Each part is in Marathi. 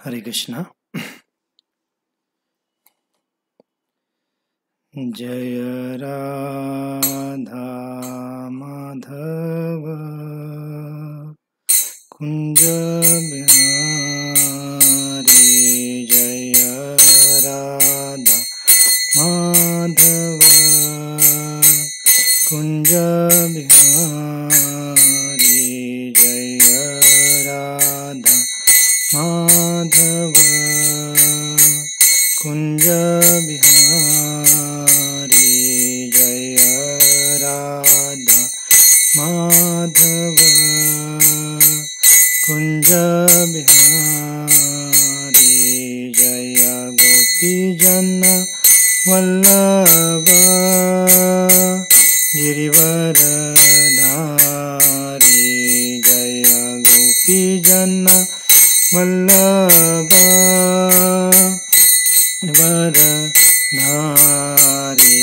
हरे कृष्णा। जय राधा माधव कुंज बिहारी। जय राधा माधव कुंज बिहारी। जय राधा माधव कुंज बिहारी। जय राधा माधव कुंज बिहारी। जय गोपी जन वल्लभ गिरिवरधारी। जय गोपी जन वल्लभ वरधारी।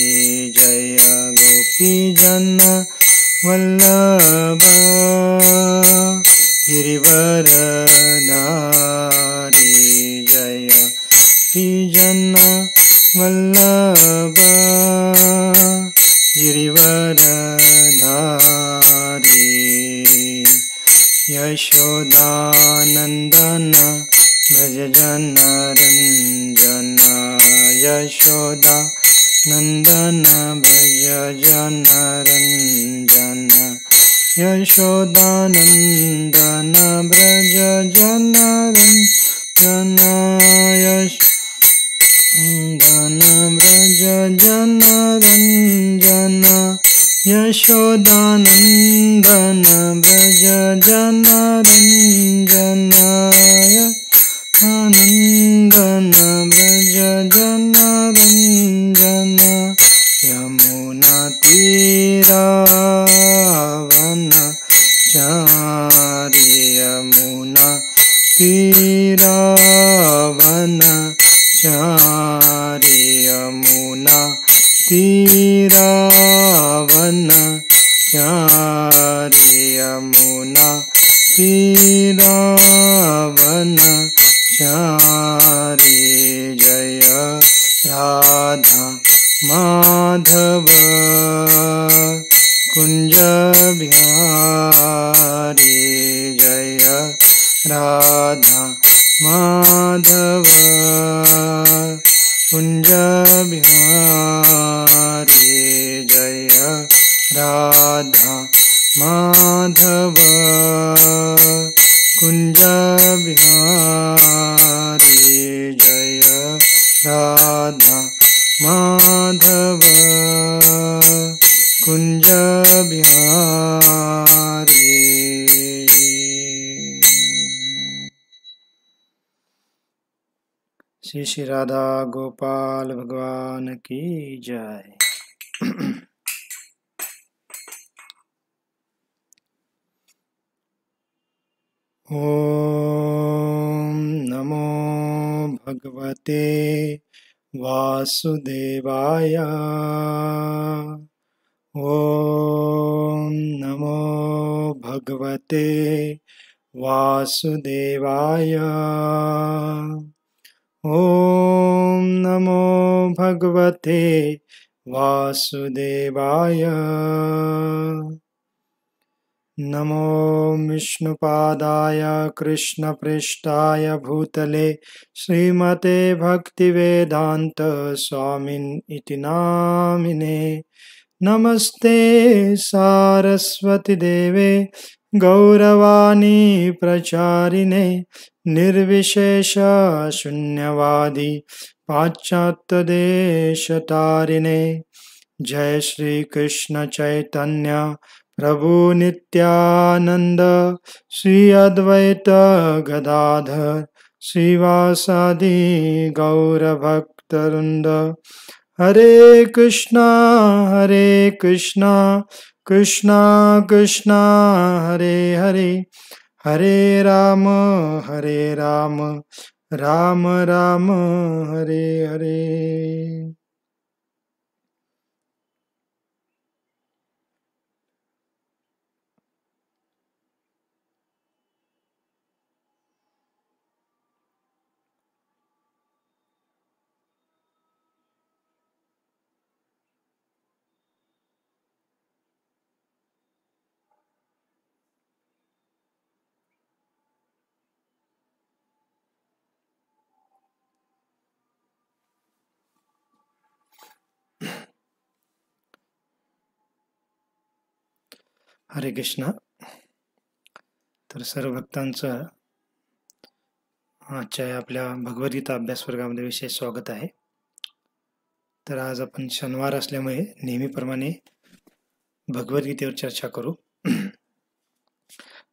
जय गोपी जन वल्लभ गिरिवरधारी। जय गोपी जन वल्लभ गिरिवरधारी। यशोदानंदन भज जन रंजन। यशोदा नंदन भज जन रंजन। यशोदानंदन भज जन रंजन। यशोदानंदन भज जन रंजन। यशोदानंदन भज जन रंजन। आनंदन व्रज जन रंजन। यमुना तीरावन चारि। यमुना तीरावन चारि। यमुना तीरावन चारि। यमुना तीरावन चारि। जय राधा माधव कुंज बिहारी। जय राधा माधव कुंज बिहारी। जय राधा माधव कुंज बिहारी। जय राधा माधव कुंज बिहारी। श्री श्री राधा गोपाल भगवान की जय। ओम नमो भगवते वासुदेवाय। ओम नमो भगवते वासुदेवाय। ओम नमो भगवते वासुदेवाय। नमो विष्णुपादाय कृष्णपृष्ठाय भूतले श्रीमते भक्तिवेदांत स्वामिन् इति नामिने। नमस्ते सारस्वती देवे गौरवाणी प्रचारिणे। निर्विशेष शून्यवादी पाश्चात्यदेशतारिणे। जय श्री कृष्ण चैतन्य प्रभु नित्यानंद। श्री अद्वैत गदाधर श्रीवासादि गौरभक्तवृंद। हरे कृष्णा कृष्णा कृष्णा हरे हरे। हरे राम राम राम हरे हरे। हरे कृष्ण. तर सर्व भक्तांचं आजच्या आपल्या भगवद्गीता अभ्यास वर्गामध्ये विशेष स्वागत आहे. तर आज आपण शनिवार असल्यामुळे नेहमीप्रमाणे भगवद्गीतेवर चर्चा करू.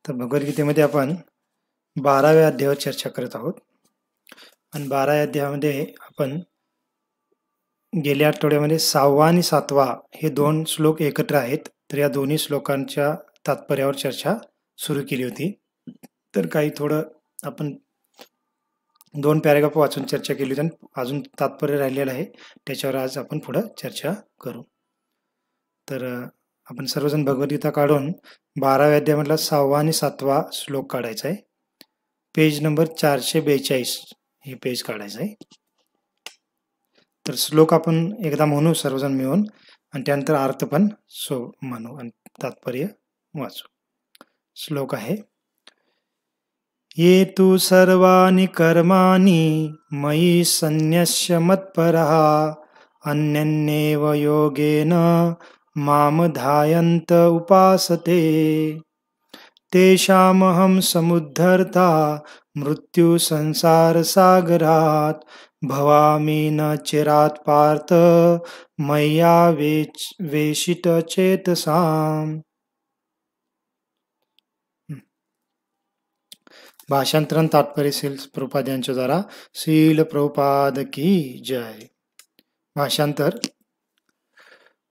तर भगवद्गीतेमध्ये आपण 12व्या अध्यायावर चर्चा करत आहोत आणि 12व्या अध्यायामध्ये आपण गेल्या आठवड्यामध्ये 6वा आणि 7वा हे 2 श्लोक एकत्र आहेत. तर या दोन्ही श्लोकांच्या तात्पर्यावर चर्चा सुरू केली होती. तर काही थोडं आपण 2 पॅराग्राफ वाचून चर्चा केली होती आणि अजून तात्पर्य राहिलेलं आहे, त्याच्यावर आज आपण पुढं चर्चा करू. तर आपण सर्वजण भगवद्गीता काढून 12व्या अध्यायामधला 6वा आणि 7वा श्लोक काढायचा आहे. पेज नंबर 442 हे पेज काढायचं आहे. तर श्लोक आपण एकदा म्हणू सर्वजण मिळून आणि त्यानंतर अर्थ पण म्हणू आणि तात्पर्य वाचू. श्लोक आहे, ये तु सर्वाणि कर्माणि मयि सन्न्यस्य मत्परः अन्यन्येव योगेन माम ध्यायन्त उपासते तेषामहं समुद्धर्ता मृत्यु संसार सागरात् भवामि न चिरात् पार्थ मय्या वेशित चेतसाम्. भाषांतरण तात्पर्य श्रील प्रभुपाद यांच्या द्वारा. श्रील प्रभुपाद की जय. भाषांतर.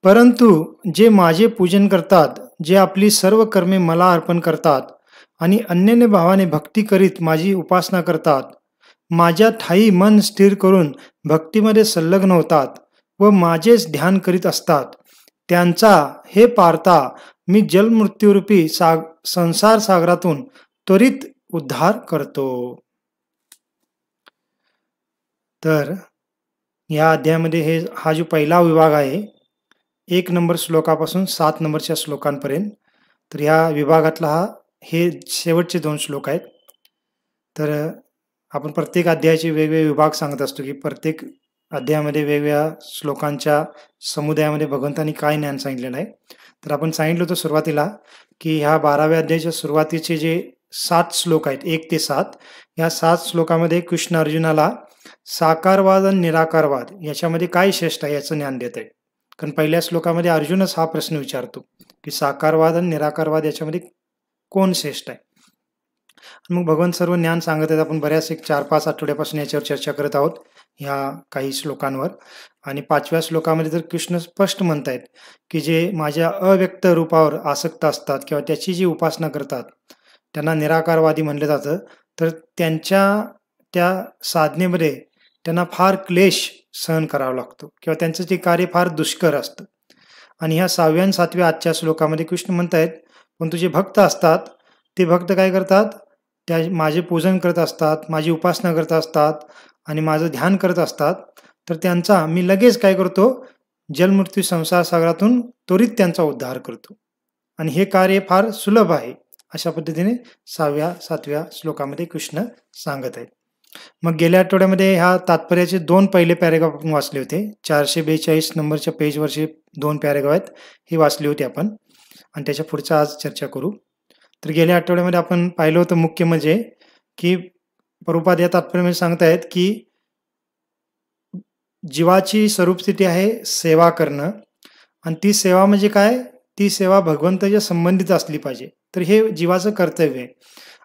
परंतु जे माझे पूजन करतात, जे आपली सर्व कर्मे मला अर्पण करतात आणि अनन्य भावाने भक्ती करीत माझी उपासना करतात, माझ्या ठाई मन स्थिर करून भक्तीमध्ये संलग्न होतात व माझेच ध्यान करीत असतात, त्यांचा हे पार्था मी जलमृत्यूरूपी संसार सागरातून त्वरित उद्धार करतो. तर या अध्यायामध्ये हा जो पहिला विभाग आहे 1 नंबर श्लोकापासून 7 नंबरच्या श्लोकांपर्यंत, तर या विभागातला हे शेवटचे 2 श्लोक आहेत. तर आपण प्रत्येक अध्यायाचे वेगवेगळे विभाग सांगत असतो की प्रत्येक अध्यायामध्ये वेगवेगळ्या श्लोकांच्या समुदायामध्ये भगवंतांनी काय ज्ञान सांगितलेलं आहे. तर आपण सांगितलं होतं सुरुवातीला की ह्या 12व्या अध्यायाच्या सुरुवातीचे जे 7 श्लोक आहेत 1 ते 7, या 7 श्लोकामध्ये कृष्ण अर्जुनाला साकारवाद आणि निराकारवाद याच्यामध्ये काय श्रेष्ठ आहे याचं ज्ञान देत आहे. कारण पहिल्या श्लोकामध्ये अर्जुनच हा प्रश्न विचारतो की साकारवाद आणि निराकारवाद याच्यामध्ये कोण श्रेष्ठ आहे. मग भगवान सर्व ज्ञान सांगत आहेत. आपण बऱ्याच 4-5 आठवड्यापासून याच्यावर चर्चा करत आहोत ह्या काही श्लोकांवर. आणि 5व्या श्लोकामध्ये तर कृष्ण स्पष्ट म्हणतायत की जे माझ्या अव्यक्त रूपावर आसक्त असतात किंवा त्याची जी उपासना करतात त्यांना निराकारवादी म्हणलं जातं. तर त्यांच्या त्या साधनेमध्ये त्यांना फार क्लेश सहन करावा लागतो किंवा त्यांचं ते कार्य फार दुष्कर असतं. आणि ह्या 6व्या आणि 7व्या आजच्या श्लोकामध्ये कृष्ण म्हणतायत, पण तुझे भक्त असतात ते भक्त काय करतात, त्या माझे पूजन करत असतात, माझी उपासना करत असतात आणि माझं ध्यान करत असतात, तर त्यांचा मी लगेच काय करतो, जलमृत्यू संसार सागरातून त्वरित त्यांचा उद्धार करतो. आणि हे कार्य फार सुलभ आहे अशा पद्धतीने 6व्या 7व्या श्लोकामध्ये कृष्ण सांगत आहेत. मग गेल्या आठवड्यामध्ये ह्या तात्पर्याचे 2 पहिले पॅरेग्राफ आपण वाचले होते. 442 नंबरच्या पेजवरचे 2 पॅरेग्राफ आहेत, हे वाचले होते आपण आणि त्याच्या पुढचं आज चर्चा करू. तर गेल्या आठवड्यामध्ये आपण पाहिलं होतं मुख्य म्हणजे की प्रभुपाद या तात्पर्यामध्ये सांगतायत की जीवाची स्वरूपस्थिती आहे सेवा करणं आणि ती सेवा म्हणजे काय, ती सेवा भगवंताच्या संबंधित असली पाहिजे. तर हे जीवाचं कर्तव्य आहे.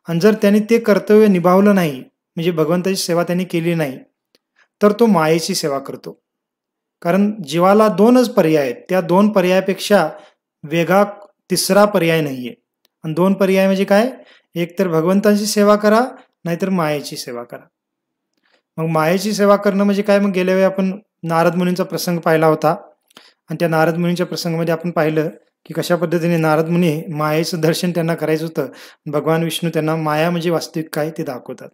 आणि जर त्याने ते कर्तव्य निभावलं नाही, म्हणजे भगवंताची सेवा त्यांनी केली नाही, तर तो मायेची सेवा करतो. कारण जीवाला 2च पर्याय आहेत, त्या 2 पर्यायापेक्षा वेगळा तिसरा पर्याय नाहीये. आणि 2 पर्याय म्हणजे काय, एक तर भगवंताची सेवा करा, नाहीतर मायेची सेवा करा. मग मायेची सेवा करणं म्हणजे काय, मग गेल्या वेळी आपण नारद मुनींचा प्रसंग पाहिला होता आणि त्या नारद मुनींच्या प्रसंगामध्ये आपण पाहिलं की कशा पद्धतीने नारद मुनी मायेचं दर्शन त्यांना करायचं होतं, भगवान विष्णू त्यांना माया म्हणजे वास्तविक काय ते दाखवतात.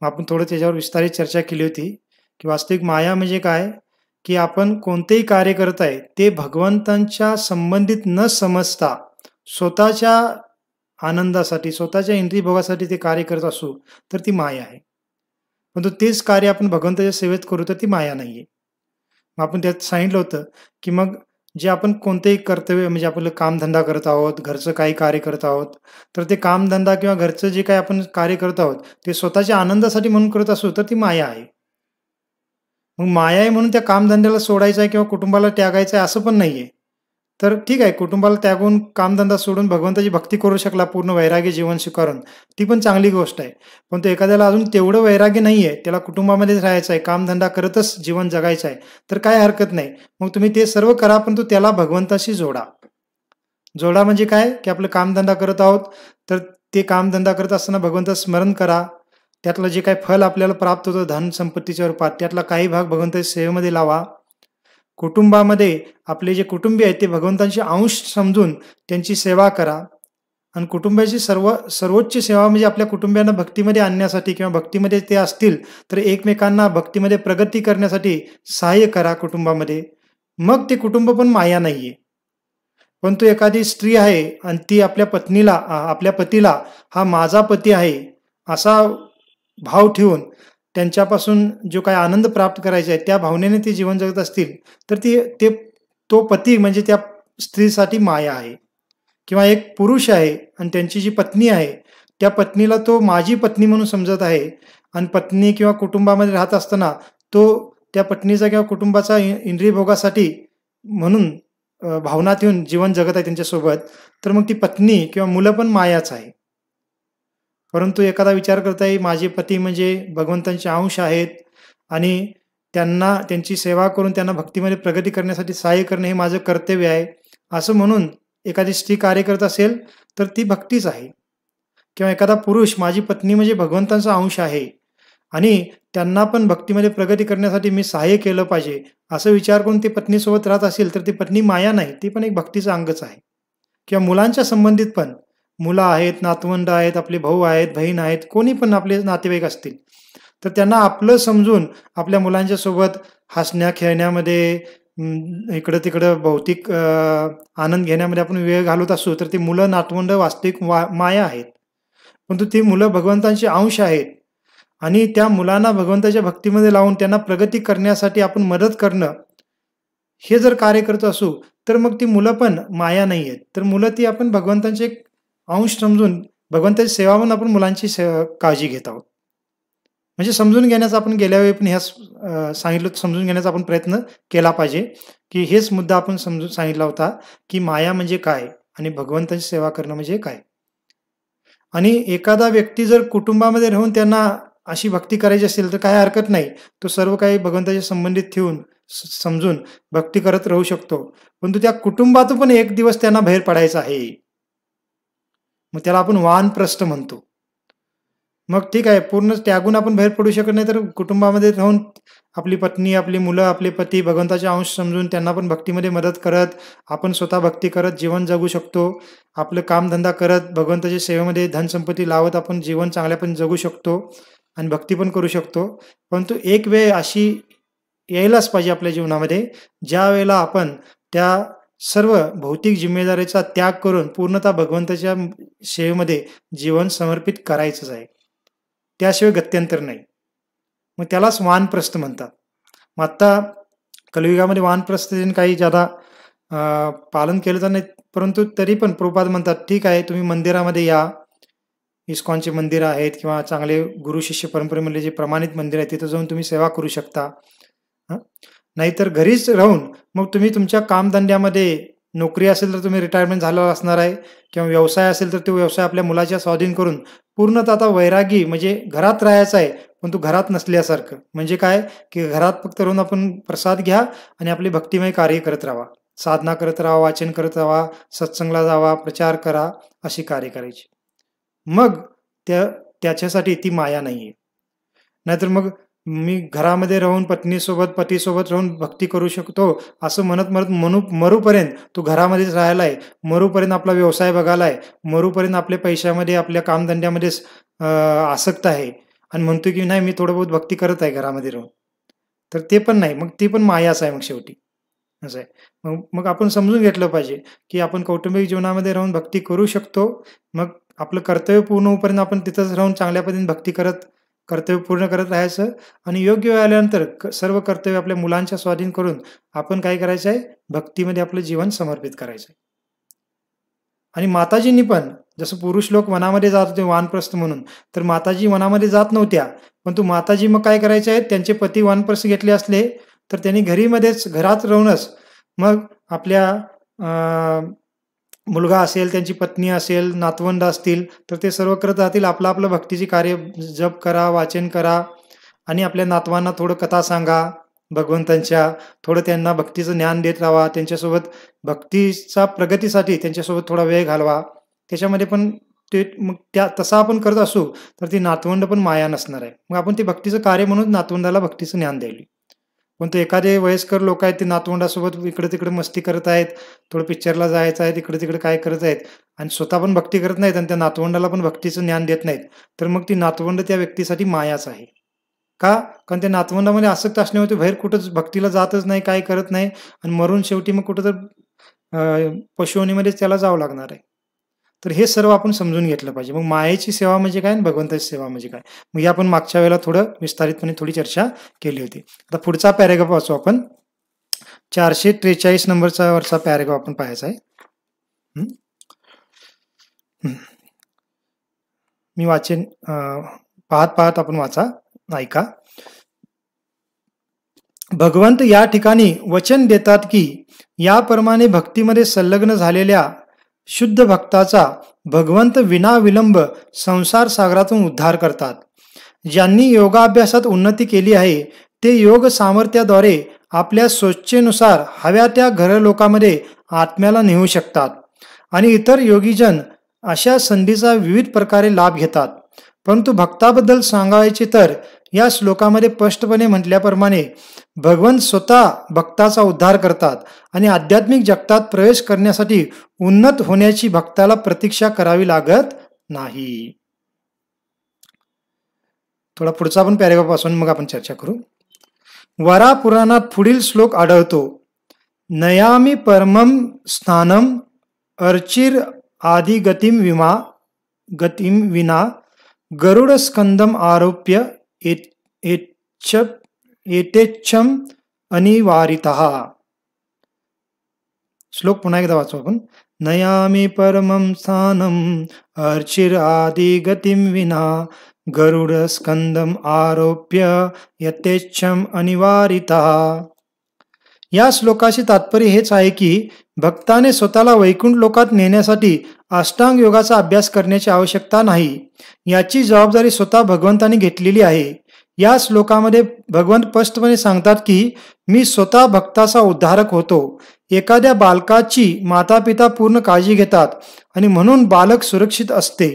मग आपण थोडं त्याच्यावर विस्तारित चर्चा केली होती की वास्तविक माया म्हणजे काय, की आपण कोणतेही कार्य करत आहे ते भगवंतांच्या संबंधित न समजता स्वतःच्या आनंदासाठी, स्वतःच्या इंद्रिय भोगासाठी ते कार्य करत असू तर ती माया आहे. परंतु तेच कार्य आपण भगवंताच्या सेवेत करू तर ती माया नाहीये. मग आपण त्यात सांगितलं होतं की मग जे आपण कोणतेही कर्तव्य म्हणजे आपलं कामधंदा करत आहोत, घरचं काही कार्य करत आहोत, तर ते कामधंदा किंवा घरचं जे काही आपण कार्य करत आहोत, ते स्वतःच्या आनंदासाठी म्हणून करत असू, तर ती माया आहे. मग माया आहे म्हणून त्या कामधंद्याला सोडायचं आहे किंवा कुटुंबाला त्यागायचं आहे असं पण नाहीये. तर ठीक आहे, कुटुंबाला त्यागून कामधंदा सोडून भगवंताची भक्ती करू शकला पूर्ण वैराग्य जीवन स्वीकारून, ती पण चांगली गोष्ट आहे. पण तो एखाद्याला अजून तेवढं वैराग्य नाहीये, त्याला कुटुंबामध्येच राहायचं आहे, कामधंदा करतच जीवन जगायचं आहे, तर काही हरकत नाही. मग तुम्ही ते सर्व करा, पण त्याला भगवंताशी जोडा. जोडा म्हणजे काय, की आपलं कामधंदा करत आहोत, तर ते कामधंदा करत असताना भगवंताचं स्मरण करा. त्यातलं जे काही फल आपल्याला प्राप्त होतं धन संपत्तीच्या रूपात, त्यातला काही भाग भगवंताच्या सेवेमध्ये लावा. कुटुंबामध्ये आपले जे कुटुंबीय आहेत ते भगवंतांचे अंश समजून त्यांची सेवा करा. आणि कुटुंबाची सर्वोच्च सेवा म्हणजे आपल्या कुटुंबियांना भक्तीमध्ये आणण्यासाठी किंवा भक्तीमध्ये ते असतील तर एकमेकांना भक्तीमध्ये प्रगती करण्यासाठी सहाय्य करा कुटुंबामध्ये. मग ते कुटुंब पण माया नाहीये. परंतु एखादी स्त्री आहे आणि ती आपल्या पतीला हा माझा पती आहे असा भाव ठेवून त्यांच्यापासून जो काही आनंद प्राप्त करायचा आहे त्या भावनेने ते जीवन जगत असतील, तर तो पती म्हणजे त्या स्त्रीसाठी माया आहे. किंवा एक पुरुष आहे आणि त्यांची जी पत्नी आहे, त्या पत्नीला तो माझी पत्नी म्हणून समजत आहे आणि पत्नी किंवा कुटुंबामध्ये राहत असताना तो त्या पत्नीचा किंवा कुटुंबाचा इंद्रिय भोगासाठी म्हणून भावना ठेवून जीवन जगत आहे त्यांच्यासोबत, तर मग ती पत्नी किंवा मुलं पण मायाच आहे. परंतु एखादा विचार करता येईल माझे पती म्हणजे भगवंतांचे अंश आहेत आणि त्यांची सेवा करून त्यांना भक्तीमध्ये प्रगती करण्यासाठी सहाय्य करणे हे माझं कर्तव्य आहे, असं म्हणून एखादी स्त्री कार्य करत असेल तर ती भक्तीच आहे. किंवा एखादा पुरुष माझी पत्नी म्हणजे भगवंतांचा अंश आहे आणि त्यांना पण भक्तीमध्ये प्रगती करण्यासाठी मी सहाय्य केलं पाहिजे, असं विचार करून ती पत्नीसोबत राहत असेल तर ती पत्नी माया नाही, ती पण एक भक्तीचा अंगच आहे. किंवा मुलांच्या संबंधित पण मुलं आहेत, नातवंड आहेत, आपले भाऊ आहेत, बहीण आहेत, कोणी पण आपले नातेवाईक असतील, तर त्यांना आपलं समजून आपल्या मुलांच्या सोबत हसण्या खेळण्यामध्ये इकडं-तिकडं भौतिक आनंद घेण्यामध्ये आपण वेळ घालवत असू, तर ती मुलं नातवंड वास्तविक माया आहेत. परंतु ती मुलं भगवंतांचे अंश आहेत आणि त्या मुलांना भगवंताच्या भक्तीमध्ये लावून त्यांना प्रगती करण्यासाठी आपण मदत करणं, हे जर कार्य करत असू, तर मग ती मुलं पण माया नाही आहेत. तर मुलं ती आपण भगवंतांचे एक अंश समजून भगवंताची सेवा म्हणून आपण मुलांची काळजी घेत आहोत. म्हणजे समजून घेण्याचा आपण गेल्या वेळी पण सांगितलं समजून घेण्याचा आपण प्रयत्न केला पाहिजे, की हेच मुद्दा आपण समजून सांगितला होता, की माया म्हणजे काय आणि भगवंताची सेवा करणं म्हणजे काय. आणि एखादा व्यक्ती जर कुटुंबामध्ये राहून त्यांना अशी भक्ती करायची असेल तर काही हरकत नाही. तो सर्व काही भगवंताच्या संबंधित ठेवून समजून भक्ती करत राहू शकतो. परंतु त्या कुटुंबातून पण एक दिवस त्यांना बाहेर पडायचं आहे. मग त्याला आपण वानप्रस्थ म्हणतो. मग ठीक आहे, पूर्णच त्यागून आपण बाहेर पडू शकत नाही, तर कुटुंबामध्ये राहून आपली पत्नी, आपली मुलं, आपले पती भगवंताचे अंश समजून त्यांना पण भक्तीमध्ये मदत करत, आपण स्वतः भक्ती करत जीवन जगू शकतो. आपलं कामधंदा करत, भगवंताच्या सेवेमध्ये धनसंपत्ती लावत आपण जीवन चांगल्यापणे जगू शकतो आणि भक्ती पण करू शकतो. परंतु एक वेळ अशी यायलाच पाहिजे आपल्या जीवनामध्ये, ज्यावेळेला आपण त्या सर्व भौतिक जिम्मेदारीचा त्याग करून पूर्णतः भगवंताच्या सेवेमध्ये जीवन समर्पित करायचंच आहे. त्याशिवाय गत्यंतर नाही. मग त्यालाच वानप्रस्थ म्हणतात. मग आत्ता कलियुगामध्ये वानप्रस्थाचे काही ज्यादा पालन केलं तर नाही, परंतु तरी पण प्रभुपाद म्हणतात, ठीक आहे तुम्ही मंदिरामध्ये या. इस्कॉनचे मंदिर आहेत किंवा चांगले गुरु शिष्य परंपरेमधले जे प्रमाणित मंदिर आहे तिथं जाऊन तुम्ही सेवा करू शकता. नाहीतर घरीच राहून मग तुम्ही तुमच्या कामधंद्यामध्ये नोकरी असेल तर तुम्ही रिटायरमेंट झालेला असणार आहे किंवा व्यवसाय असेल तर तो व्यवसाय आपल्या मुलाच्या स्वाधीन करून पूर्णतः आता वैरागी म्हणजे घरात राहायचं आहे, पण तू घरात नसल्यासारखं. म्हणजे काय, की घरात फक्त राहून आपण प्रसाद घ्या आणि आपली भक्तिमय कार्य करत राहा, साधना करत राहा, वाचन करत राहा, सत्संगला जावा, प्रचार करा, अशी कार्य करायची. मग त्याच्यासाठी ती माया नाहीये. नाहीतर मग मी घरामध्ये राहून पतीसोबत राहून भक्ती करू शकतो असं म्हणत मरूपर्यंत तू घरामध्येच राहायलाय, मरूपर्यंत आपला व्यवसाय बघायलाय, मरूपर्यंत आपल्या पैशामध्ये आपल्या कामधंद्यामध्येच आसक्त आहे आणि म्हणतो की नाही मी थोडं बहुत भक्ती करत आहे घरामध्ये राहून, तर ते पण नाही. मग ती पण मायाच आहे मग शेवटी असं आहे. मग आपण समजून घेतलं पाहिजे की आपण कौटुंबिक जीवनामध्ये राहून भक्ती करू शकतो. मग आपलं कर्तव्य पूर्ण होईपर्यंत आपण तिथंच राहून चांगल्या पद्धतीने भक्ती करत कर्तव्य पूर्ण करत राहायचं आणि योग्य वेळ आल्यानंतर सर्व कर्तव्य आपल्या मुलांच्या स्वाधीन करून आपण काय करायचं आहे, भक्तीमध्ये आपलं जीवन समर्पित करायचं आहे. आणि माताजींनी पण जसं पुरुष लोक वनामध्ये जात होते वानप्रस्थ म्हणून, तर माताजी वनामध्ये जात नव्हत्या. परंतु माताजी मग काय करायचे आहेत, त्यांचे पती वानप्रस्थ घेतले असले तर त्यांनी घरात राहूनच मग आपल्या मुलगा असेल, त्यांची पत्नी असेल, नातवंड असतील, तर ते सर्व करत राहतील. आपलं भक्तीची कार्य जप करा, वाचन करा आणि आपल्या नातवांना थोडं कथा सांगा भगवंतांच्या, थोडं त्यांना भक्तीचं ज्ञान देत राहावा. त्यांच्यासोबत भक्तीचा प्रगतीसाठी त्यांच्यासोबत थोडा वेळ घालवा. त्याच्यामध्ये पण ते मग तसा आपण करत असू तर ती नातवंड पण माया नसणार आहे. मग आपण ते भक्तीचं कार्य म्हणून नातवंडाला भक्तीचं ज्ञान द्यायला. पण ते एखादे वयस्कर लोक आहेत, ते नातवंडासोबत इकडे तिकडे मस्ती करत आहेत, थोडं पिक्चरला जायचं आहे, इकडे तिकडे काय करत आहेत आणि स्वतः पण भक्ती करत नाहीत आणि त्या नातवंडाला पण भक्तीचं ज्ञान देत नाहीत, तर मग ती नातवंड त्या व्यक्तीसाठी मायाच आहे. का? कारण त्या नातवंडामध्ये आसक्त असल्यामुळे ते बाहेर कुठंच भक्तीला जातच नाही, काय करत नाही आणि मरून शेवटी मग कुठं तर पशुवनीमध्येच त्याला जावं लागणार आहे. तर हे सर्व आपण समजून घेतलं पाहिजे. मग मायेची सेवा म्हणजे काय आणि भगवंताची सेवा म्हणजे काय? मग हे आपण मागच्या वेळेला थोडं विस्तारितपणे थोडी चर्चा केली होती. आता पुढचा पॅरेग्राफ वाचू आपण. 443 नंबरचा वरचा पॅरेग्राफ आपण पाहायचा आहे. मी वाचेन, पाहत आपण वाचा, ऐका. भगवंत या ठिकाणी वचन देतात की याप्रमाणे भक्तीमध्ये संलग्न झालेल्या शुद्ध भक्ताचा भगवंत विनाविलंब संसार सागरातून उद्धार करतात. ज्यांनी योगाभ्यासात उन्नती केली आहे ते योग सामर्थ्याद्वारे आपल्या सोच्छेनुसार हव्या त्या घरलोकामध्ये आत्म्याला नेऊ शकतात आणि इतर योगीजन अशा संधीचा विविध प्रकारे लाभ घेतात. परंतु भक्ताबद्दल सांगायचे तर या श्लोकामध्ये स्पष्टपणे म्हटल्याप्रमाणे भगवंत स्वतः भक्ताचा उद्धार करतात आणि आध्यात्मिक जगतात प्रवेश करण्यासाठी उन्नत होण्याची भक्ताला प्रतीक्षा करावी लागत नाही. थोडा पुढचा आपण पॅरेग्राफ पासून मग आपण चर्चा करू. वरा पुराणात पुढील श्लोक आढळतो. नयामी परमम स्थानम अर्चिर आदि गतिम विना गरुड स्कंदम आरोप्य एतेच्छम अनिवारितः. श्लोक पुन्हा एकदा वाचू आपण. नयामी परमं स्थानम अर्चिर आदि गतिम विना गरुड स्कंदम आरोप्य यथेच्छम अनिवारितः. या श्लोकाचे तात्पर्य हेच आहे की भक्ताने स्वतःला वैकुंठ लोकात नेण्यासाठी अष्टांग योगाचा अभ्यास करण्याची आवश्यकता नाही. याची जबाबदारी स्वतः भगवंताने घेतलेली आहे. या श्लोकामध्ये भगवंत स्पष्टपणे सांगतात की मी स्वतः भक्ताचा उद्धारक होतो. एखाद्या बालकाची माता पिता पूर्ण काळजी घेतात आणि म्हणून बालक सुरक्षित असते.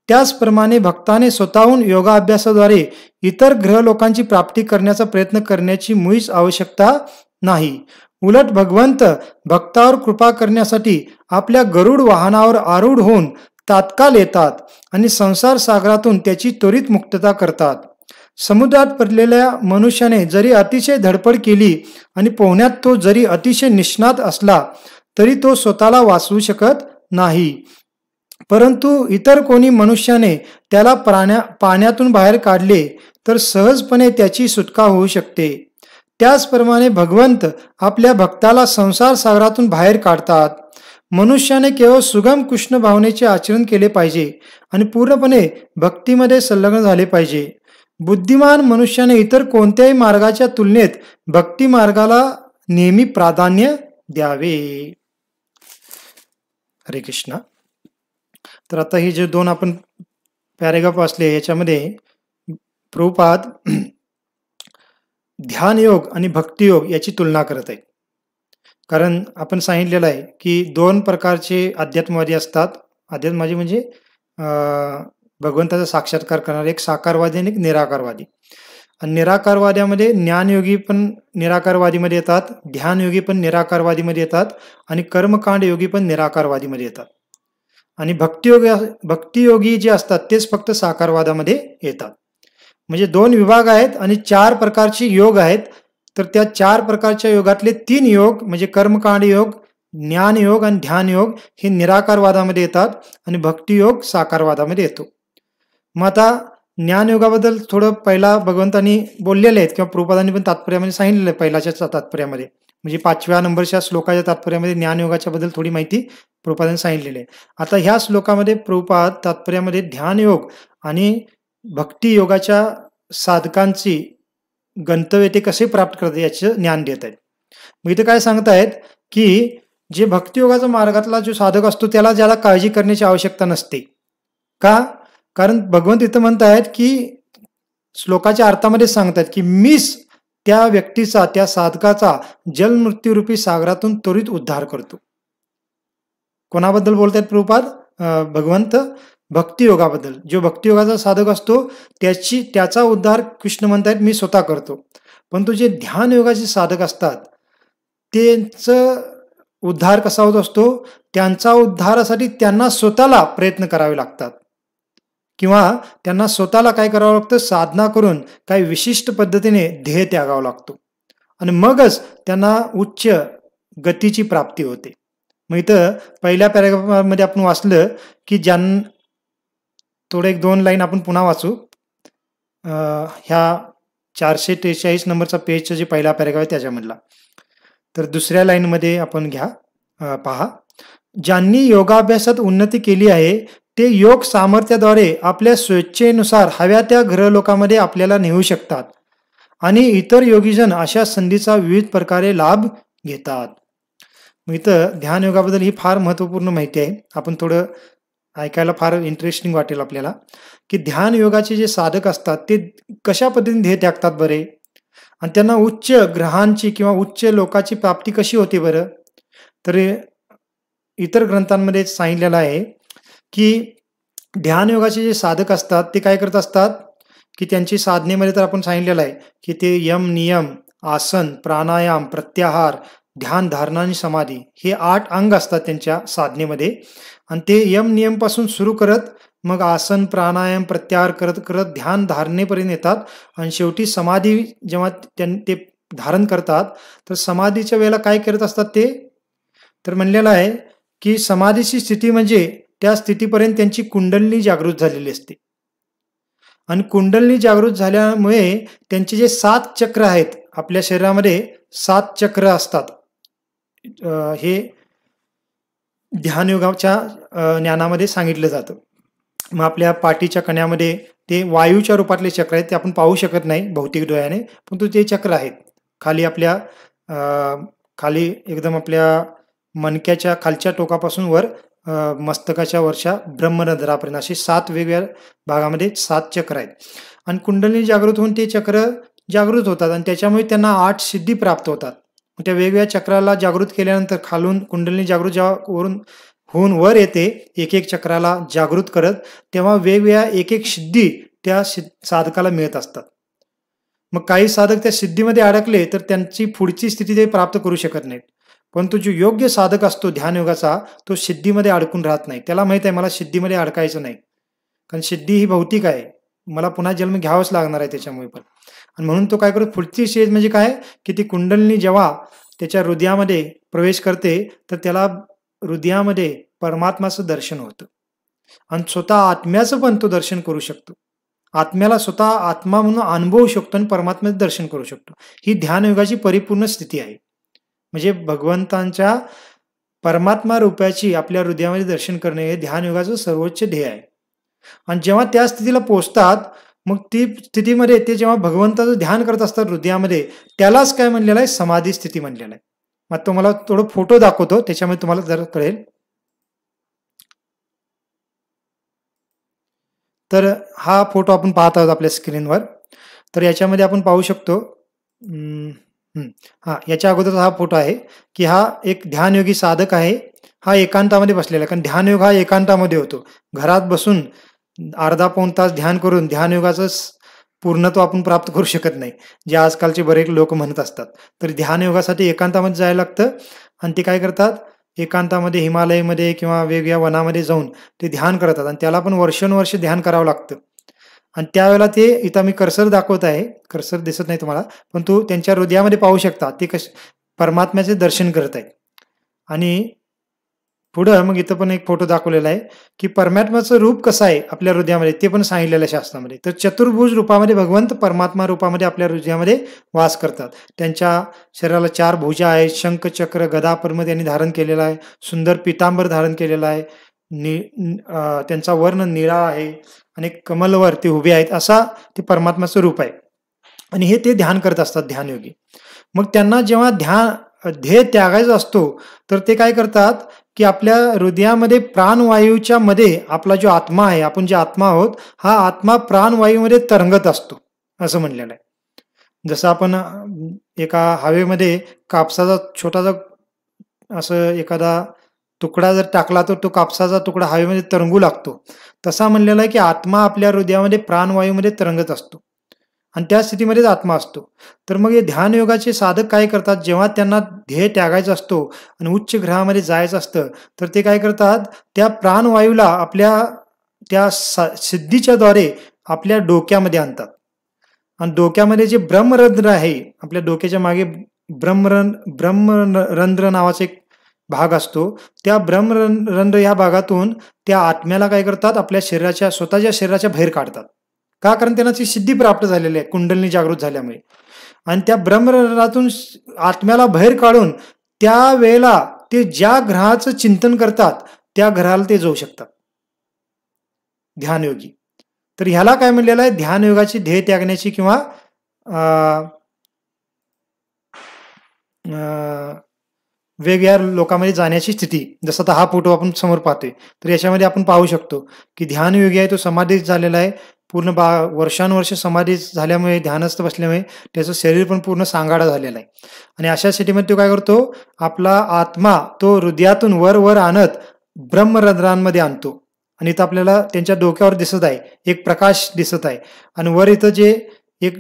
त्याचप्रमाणे भक्ताने स्वतःहून योगाभ्यासाद्वारे इतर ग्रहलोकांची प्राप्ती करण्याचा प्रयत्न करण्याची मुळीच आवश्यकता नाही. उलट भगवंत भक्तावर कृपा करण्यासाठी आपल्या गरुड वाहनावर आरूढ होऊन तात्काळ येतात आणि संसार सागरातून त्याची त्वरित मुक्तता करतात. समुद्रात पडलेल्या मनुष्याने जरी अतिशय धडपड केली आणि पोहण्यात तो जरी अतिशय निष्णात असला तरी तो स्वतःला वाचवू शकत नाही. परंतु इतर कोणी मनुष्याने त्याला पाण्यातून बाहेर काढले तर सहजपणे त्याची सुटका होऊ शकते. त्याचप्रमाणे भगवंत आपल्या भक्ताला संसार सागरातून बाहेर काढतात. मनुष्याने केवळ सुगम कृष्ण भावनेचे आचरण केले पाहिजे आणि पूर्णपणे भक्तीमध्ये संलग्न झाले पाहिजे. बुद्धिमान मनुष्याने इतर कोणत्याही मार्गाच्या तुलनेत भक्ती मार्गाला नेहमी प्राधान्य द्यावे. हरे कृष्ण. तर आता हे जे दोन आपण पॅरेग्राफ वाचले याच्यामध्ये प्रभुपाद ध्यान योग आणि भक्ती योग याची तुलना करत आहेत. कारण आपण सांगितलेलं आहे की दोन प्रकारचे अध्यात्मवादी असतात. अध्यात्मवादी म्हणजे भगवंताचा साक्षात्कार करणारे, एक साकारवादी आणि एक निराकारवादी. आणि निराकारवाद्यामध्ये ज्ञानयोगी पण निराकारवादीमध्ये येतात, ध्यानयोगी पण निराकारवादीमध्ये येतात आणि कर्मकांड योगी पण निराकारवादीमध्ये येतात. आणि भक्तियोगी जे असतात तेच फक्त साकारवादामध्ये येतात. म्हणजे दोन विभाग आहेत आणि 4 प्रकारचे योग आहेत. तर त्या 4 प्रकारच्या योगातले 3 योग म्हणजे कर्मकांड योग, ज्ञान योग आणि ध्यान योग हे निराकारवादामध्ये येतात आणि भक्तियोग साकारवादामध्ये येतो. मग आता ज्ञानयोगाबद्दल थोडं पहिला भगवंतांनी बोललेले आहेत किंवा प्रभुपादांनी पण तात्पर्यामध्ये सांगितलेलं आहे पहिल्याच्या तात्पर्यामध्ये. म्हणजे 5व्या नंबरच्या श्लोकाच्या तात्पर्यामध्ये ज्ञानयोगाच्या बद्दल थोडी माहिती प्रभुपादांनी सांगितलेली आहे. आता ह्या श्लोकामध्ये प्रभुपाद तात्पर्यामध्ये ध्यानयोग आणि भक्ती योगाच्या साधकांची गंतव्य ते कसे प्राप्त करतात याचे ज्ञान देत आहेत. मग इथे काय सांगतायत की जे भक्तियोगाचा मार्गातला जो साधक असतो त्याला ज्याला काळजी करण्याची आवश्यकता नसते. का? कारण भगवंत इथं म्हणतायत की श्लोकाच्या अर्थामध्ये सांगतायत की मीच त्या व्यक्तीचा, त्या साधकाचा जलमृत्यूरूपी सागरातून त्वरित उद्धार करतो. कोणाबद्दल बोलतायत प्रभुपाद? भगवंत भक्तियोगाबद्दल. जो भक्तियोगाचा साधक असतो त्याचा उद्धार कृष्ण म्हणतायत मी स्वतः करतो. परंतु जे ध्यानयोगाचे साधक असतात त्यांचं उद्धार कसा होत असतो? त्यांचा उद्धारासाठी त्यांना स्वतःला प्रयत्न करावे लागतात किंवा त्यांना स्वतःला काय करावं लागतं? साधना करून काही विशिष्ट पद्धतीने ध्येय त्यागावा लागतो आणि मगच त्यांना उच्च गतीची प्राप्ती होते. मग इथं पहिल्या पॅराग्राफमध्ये आपण वाचलं की थोडं 1-2 लाईन आपण पुन्हा वाचू. ह्या 443 नंबरचा पेजचा जे पहिला पॅराग्राफ आहे त्याच्यामधला. तर दुसऱ्या लाईनमध्ये आपण घ्या, पहा. ज्यांनी योगाभ्यासात उन्नती केली आहे ते योग सामर्थ्याद्वारे आपल्या स्वेच्छेनुसार हव्या त्या ग्रहलोकामध्ये आपल्याला नेऊ शकतात आणि इतर योगीजन अशा संधीचा विविध प्रकारे लाभ घेतात. मग इथं ध्यान योगाबद्दल ही फार महत्त्वपूर्ण माहिती आहे. आपण थोडं ऐकायला फार इंटरेस्टिंग वाटेल आपल्याला की ध्यान योगाचे जे साधक असतात ते कशा पद्धतीने ध्येय त्यागतात बरे आणि त्यांना उच्च ग्रहांची किंवा उच्च लोकाची प्राप्ती कशी होते बरं. तर इतर ग्रंथांमध्ये सांगितलेलं आहे की ध्यानयोगाचे जे साधक असतात ते काय करत असतात की त्यांची साधनेमध्ये तर आपण सांगितलेलं आहे की ते यम, नियम, आसन, प्राणायाम, प्रत्याहार, ध्यान, धारणा आणि समाधी हे 8 अंग असतात त्यांच्या साधनेमध्ये आणि ते यम नियमपासून सुरू करत मग आसन, प्राणायाम, प्रत्याहार करत करत ध्यान धारणेपर्यंत येतात आणि शेवटी समाधी जेव्हा ते धारण करतात तर समाधीच्या वेळेला काय करत असतात ते? तर म्हणलेलं आहे की समाधीची स्थिती म्हणजे त्या स्थितीपर्यंत त्यांची कुंडलिनी जागृत झालेली असते आणि कुंडलिनी जागृत झाल्यामुळे त्यांचे जे 7 चक्र आहेत, आपल्या शरीरामध्ये 7 चक्र असतात. हे ध्यानयोगाच्या ज्ञानामध्ये सांगितलं जातं. मग आपल्या पाठीच्या कण्यामध्ये ते वायूच्या रूपातले चक्र आहेत, ते आपण पाहू शकत नाही भौतिक डोळ्याने, परंतु ते चक्र आहेत. खाली आपल्या खाली एकदम आपल्या मणक्याच्या खालच्या टोकापासून वर मस्तकाच्या वरच्या ब्रह्मरंध्रापर्यंत असे 7 वेगवेगळ्या भागामध्ये 7 चक्र आहेत आणि कुंडलिनी जागृत होऊन ते चक्र जागृत होतात आणि त्याच्यामुळे त्यांना 8 सिद्धी प्राप्त होतात. त्या वेगवेगळ्या चक्राला जागृत केल्यानंतर खालून कुंडलिनी जागृत जेव्हा होऊन वर येते एक एक चक्राला जागृत करत, तेव्हा वेगवेगळ्या एक एक सिद्धी त्या साधकाला मिळत असतात. मग काही साधक त्या सिद्धीमध्ये अडकले तर त्यांची पुढची स्थिती ते प्राप्त करू शकत नाहीत. परंतु जो योग्य साधक असतो ध्यानयोगाचा तो सिद्धीमध्ये अडकून राहत नाही. त्याला माहित आहे मला सिद्धीमध्ये अडकायचं नाही, कारण सिद्धी ही भौतिक आहे, मला पुन्हा जन्म घ्यावाच लागणार आहे त्याच्यामुळे पण. आणि म्हणून तो काय करतो, पुढची स्टेज म्हणजे काय की ती कुंडलिनी जेव्हा त्याच्या हृदयामध्ये प्रवेश करते तर त्याला हृदयामध्ये परमात्माचं दर्शन होतं आणि स्वतः आत्म्याचं पण तो दर्शन करू शकतो. आत्म्याला स्वतः आत्मा म्हणून अनुभवू शकतो आणि परमात्म्याचं दर्शन करू शकतो. ही ध्यानयोगाची परिपूर्ण स्थिती आहे. म्हणजे भगवंतांच्या परमात्मा रूपाची आपल्या हृदयामध्ये दर्शन करणे हे ध्यानयोगाचं सर्वोच्च ध्येय आहे. आणि जेव्हा त्या स्थितीला पोहोचतात मग ती स्थितीमध्ये ते जेव्हा भगवंताचं ध्यान करत असतात हृदयामध्ये, त्यालाच काय म्हणलेलं आहे, समाधी स्थिती म्हणलेलं आहे. मग तुम्हाला थोडं फोटो दाखवतो, त्याच्यामध्ये तुम्हाला जरा कळेल. तर हा फोटो आपण पाहत आहोत आपल्या स्क्रीनवर. तर याच्यामध्ये आपण पाहू शकतो याच्या अगोदर हा फोटो आहे की हा एक ध्यानयोगी साधक आहे. हा एकांतामध्ये बसलेला आहे, कारण ध्यानयोग हा एकांतामध्ये होतो. घरात बसून अर्धा-पाऊण तास ध्यान करून ध्यानयोगाचं पूर्णत्व आपण प्राप्त करू शकत नाही, जे आजकालचे बरेच लोक म्हणत असतात. तर ध्यानयोगासाठी एकांतामध्ये जायला लागतं आणि ते काय करतात, एकांतामध्ये हिमालयामध्ये किंवा वेगवेगळ्या वनामध्ये जाऊन ते ध्यान करतात आणि त्याला पण वर्षानुवर्ष ध्यान करावं लागतं. आणि त्यावेळेला ते इथं मी कर्सर दाखवत आहे, कर्सर दिसत नाही तुम्हाला, पण तू त्यांच्या हृदयामध्ये पाहू शकता ते परमात्म्याचे दर्शन करत आहेत. आणि पुढं मग इथं पण एक फोटो दाखवलेला आहे की परमात्म्याचं रूप कसं आहे आपल्या हृदयामध्ये ते पण सांगितलेलं आहे शास्त्रामध्ये. तर चतुर्भुज रूपामध्ये भगवंत परमात्मा रूपामध्ये आपल्या हृदयामध्ये वास करतात. त्यांच्या शरीराला 4 भुजा आहेत, शंख चक्र गदा पद्म त्यांनी धारण केलेला आहे, सुंदर पितांबर धारण केलेला आहे, त्यांचा वर्ण निळा आहे आणि कमलवर ते उभे आहेत, असा ते परमात्म्याचं रूप आहे. आणि हे ते ध्यान करत असतात ध्यानयोगी. मग त्यांना जेव्हा ध्येय त्यागायचा असतो तर ते काय करतात की आपल्या हृदयामध्ये प्राणवायूच्या मध्ये आपला जो आत्मा आहे, आपण जे आत्मा आहोत, हा आत्मा प्राणवायूमध्ये तरंगत असतो असं म्हणलेलं आहे. जसं आपण एका हवेमध्ये कापसाचा छोटासा असं एखादा तुकडा जर टाकला तर तो कापसाचा तुकडा हवेमध्ये तरंगू लागतो, तसा म्हणलेला आहे की आत्मा आपल्या हृदयामध्ये प्राणवायूमध्ये तरंगत असतो आणि त्या स्थितीमध्येच आत्मा असतो. तर मग हे ध्यान योगाचे साधक काय करतात, जेव्हा त्यांना ध्येय त्यागायचा असतो आणि उच्च ग्रहामध्ये जायचं असतं तर ते काय करतात, त्या प्राणवायूला आपल्या त्या सिद्धीच्या द्वारे आपल्या डोक्यामध्ये आणतात. आणि डोक्यामध्ये जे ब्रह्मरंध्र आहे, आपल्या डोक्याच्या मागे ब्रह्मरंध्र नावाचा एक भाग असतो, त्या ब्रह्मरंध्र या भागातून त्या आत्म्याला काय करतात, आपल्या शरीराच्या स्वतःच्या शरीराच्या बाहेर काढतात. का? कारण त्यांना ती सिद्धी प्राप्त झालेली आहे कुंडलिनी जागृत झाल्यामुळे. आणि त्या ब्रह्मरंध्रातून आत्म्याला बाहेर काढून त्या वेळेला ते ज्या ग्रहाचं चिंतन करतात त्या ग्रहाला ते जाऊ शकतात ध्यानयोगी. तर ह्याला काय म्हणलेलं आहे, ध्यानयोगाची ध्येय त्यागण्याची किंवा वेगवेगळ्या लोकांमध्ये जाण्याची स्थिती. जसं आता हा फोटो आपण समोर पाहतोय तर याच्यामध्ये आपण पाहू शकतो की ध्यानयोगी आहे तो समाधीत झालेला आहे, पूर्ण वर्षानुवर्ष समाधी झाल्यामुळे ध्यानस्थ बसल्यामुळे त्याचं शरीर पण पूर्ण सांगाडा झालेला आहे. आणि अशा स्थितीमध्ये तो काय करतो, आपला आत्मा तो हृदयातून वर वर आणत ब्रह्मरंध्रांमध्ये आणतो. आणि इथं आपल्याला त्यांच्या डोक्यावर दिसत आहे एक प्रकाश दिसत आहे आणि वर इथं जे एक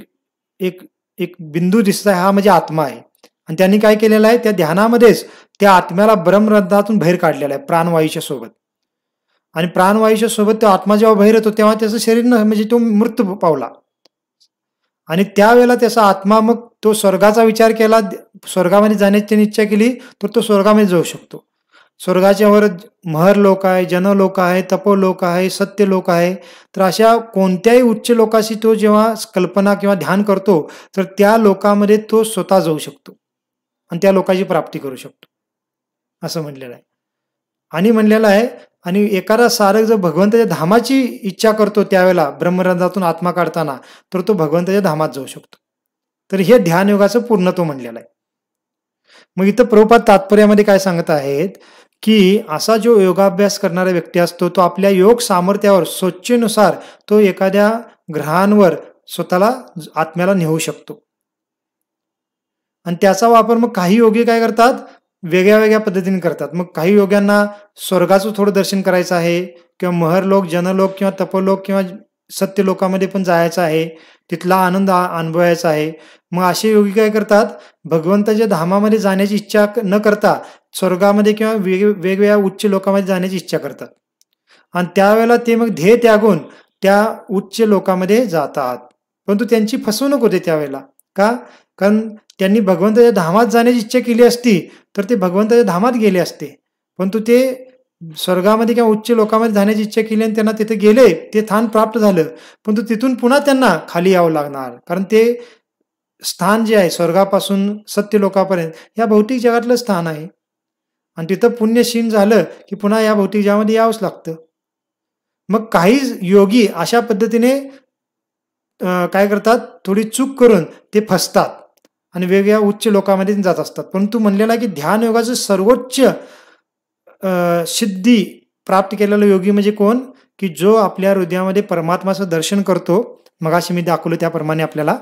एक एक बिंदू दिसत आहे हा म्हणजे आत्मा आहे. आणि त्यांनी काय केलेलं आहे, त्या ध्यानामध्येच त्या आत्म्याला ब्रह्मरंध्रातून बाहेर काढलेला आहे प्राणवायूच्या सोबत. आणि प्राणवायूच्या सोबत तो आत्मा जेव्हा बाहेर येतो तेव्हा त्याचं शरीर म्हणजे तो मृत्यू पावला. आणि त्यावेळेला त्याचा आत्मा मग तो स्वर्गाचा विचार केला, स्वर्गामध्ये जाण्याची त्यांनी इच्छा केली तर तो स्वर्गामध्ये जाऊ शकतो. स्वर्गाच्या वर महर लोक आहे, जनलोक आहे, तपोलोक आहे, सत्य लोक आहे. तर अशा कोणत्याही उच्च लोकाशी तो जेव्हा कल्पना किंवा ध्यान करतो तर त्या लोकामध्ये तो स्वतः जाऊ शकतो आणि त्या लोकांची प्राप्ती करू शकतो असं म्हणलेलं आहे. आणि म्हणलेलं आहे, आणि एखादा साधक जर भगवंताच्या धामाची इच्छा करतो त्यावेळेला ब्रह्मरंध्रातून आत्मा काढताना तर तो भगवंताच्या धामात जाऊ शकतो. तर हे ध्यानयोगाचं पूर्णत्व म्हणलेलं आहे. मग इथं प्रभुपाद तात्पर्यामध्ये काय सांगत आहेत की असा जो योगाभ्यास करणारा व्यक्ती असतो तो आपल्या योग सामर्थ्यावर स्वच्छेनुसार तो एखाद्या ग्रहांवर स्वतःला आत्म्याला नेऊ शकतो. आणि त्याचा वापर मग काही योगी काय करतात, वेगळ्या वेगळ्या पद्धतीने करतात. मग काही योग्यांना स्वर्गाचं थोडं दर्शन करायचं आहे किंवा महरलोक, जनलोक किंवा तपोलोक किंवा सत्य लोकामध्ये पण जायचं आहे, तिथला आनंद अनुभवायचा आहे. मग असे योगी काय करतात, भगवंताच्या धामामध्ये जाण्याची इच्छा न करता स्वर्गामध्ये किंवा वेगवेगळ्या उच्च लोकांमध्ये जाण्याची इच्छा करतात. आणि त्यावेळेला ते मग ध्येय त्यागून त्या उच्च लोकांमध्ये जातात. परंतु त्यांची फसवणूक होते त्यावेळेला. का? कारण त्यांनी भगवंताच्या धामात जाण्याची इच्छा केली असती तर ते भगवंताच्या धामात गेले असते, परंतु ते स्वर्गामध्ये किंवा उच्च लोकांमध्ये जाण्याची इच्छा केली आणि त्यांना तिथे गेले, ते स्थान प्राप्त झालं, परंतु तिथून पुन्हा त्यांना खाली यावं लागणार. कारण ते स्थान जे आहे स्वर्गापासून सत्य लोकांपर्यंत या भौतिक जगातलं स्थान आहे आणि तिथं पुण्यशीन झालं की पुन्हा या भौतिक जगामध्ये यावंच लागतं. मग काही योगी अशा पद्धतीने काय करतात, थोडी चूक करून ते फसतात आणि वेगवेगळ्या उच्च लोकांमध्ये जात असतात. परंतु म्हणलेलं आहे की ध्यान योगाचं सर्वोच्च सिद्धी प्राप्त केलेला योगी म्हणजे कोण, की जो आपल्या हृदयामध्ये परमात्माचं दर्शन करतो, मगाशी मी दाखवलं त्याप्रमाणे आपल्याला.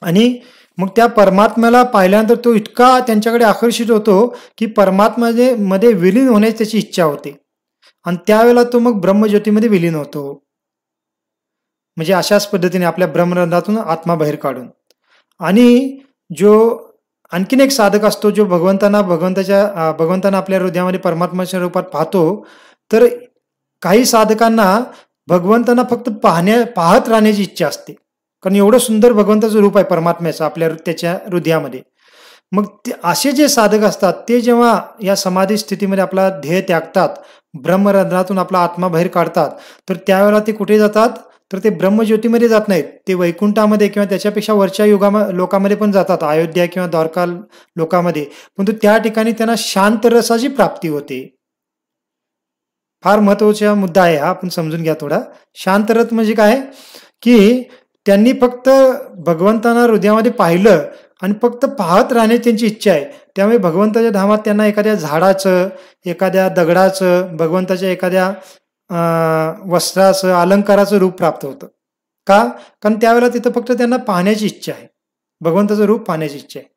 आणि मग त्या परमात्म्याला पाहिल्यानंतर तो इतका त्यांच्याकडे आकर्षित होतो की परमात्म्यामध्ये विलीन होण्याची त्याची इच्छा होते आणि त्यावेळेला तो मग ब्रह्मज्योतीमध्ये विलीन होतो. म्हणजे अशाच पद्धतीने आपल्या ब्रह्मरंध्रातून आत्मा बाहेर काढून. आणि जो आणखीन एक साधक असतो जो भगवंतांना आपल्या हृदयामध्ये परमात्म्याच्या रूपात पाहतो. तर काही साधकांना भगवंतांना फक्त पाहत राहण्याची इच्छा असते, कारण एवढं सुंदर भगवंताचं रूप आहे परमात्म्याचं आपल्या त्याच्या हृदयामध्ये. मग ते असे जे साधक असतात ते जेव्हा या समाधी स्थितीमध्ये आपला ध्येय त्यागतात, ब्रह्मरंध्रातून आपला आत्मा बाहेर काढतात, तर त्यावेळेला ते कुठे जातात? तर ते ब्रह्मज्योतीमध्ये जात नाहीत. ते वैकुंठामध्ये किंवा त्याच्यापेक्षा वरच्या लोकामध्ये पण जातात, अयोध्या किंवा द्वारका लोकामध्ये. परंतु त्या ठिकाणी त्यांना शांत रसाची प्राप्ती होते. फार महत्वाचा मुद्दा आहे हा, आपण समजून घ्या थोडा. शांत रस म्हणजे काय? की त्यांनी फक्त भगवंतांना हृदयामध्ये पाहिलं आणि फक्त पाहत राहण्याची त्यांची इच्छा आहे. त्यामुळे भगवंताच्या धामात त्यांना एखाद्या झाडाचं, एखाद्या दगडाचं, भगवंताच्या एखाद्या वस्त्राचं, अलंकाराचं रूप प्राप्त होतं. का? कारण त्यावेळेला तिथं फक्त त्यांना पाहण्याची इच्छा आहे, भगवंताचं रूप पाहण्याची इच्छा आहे.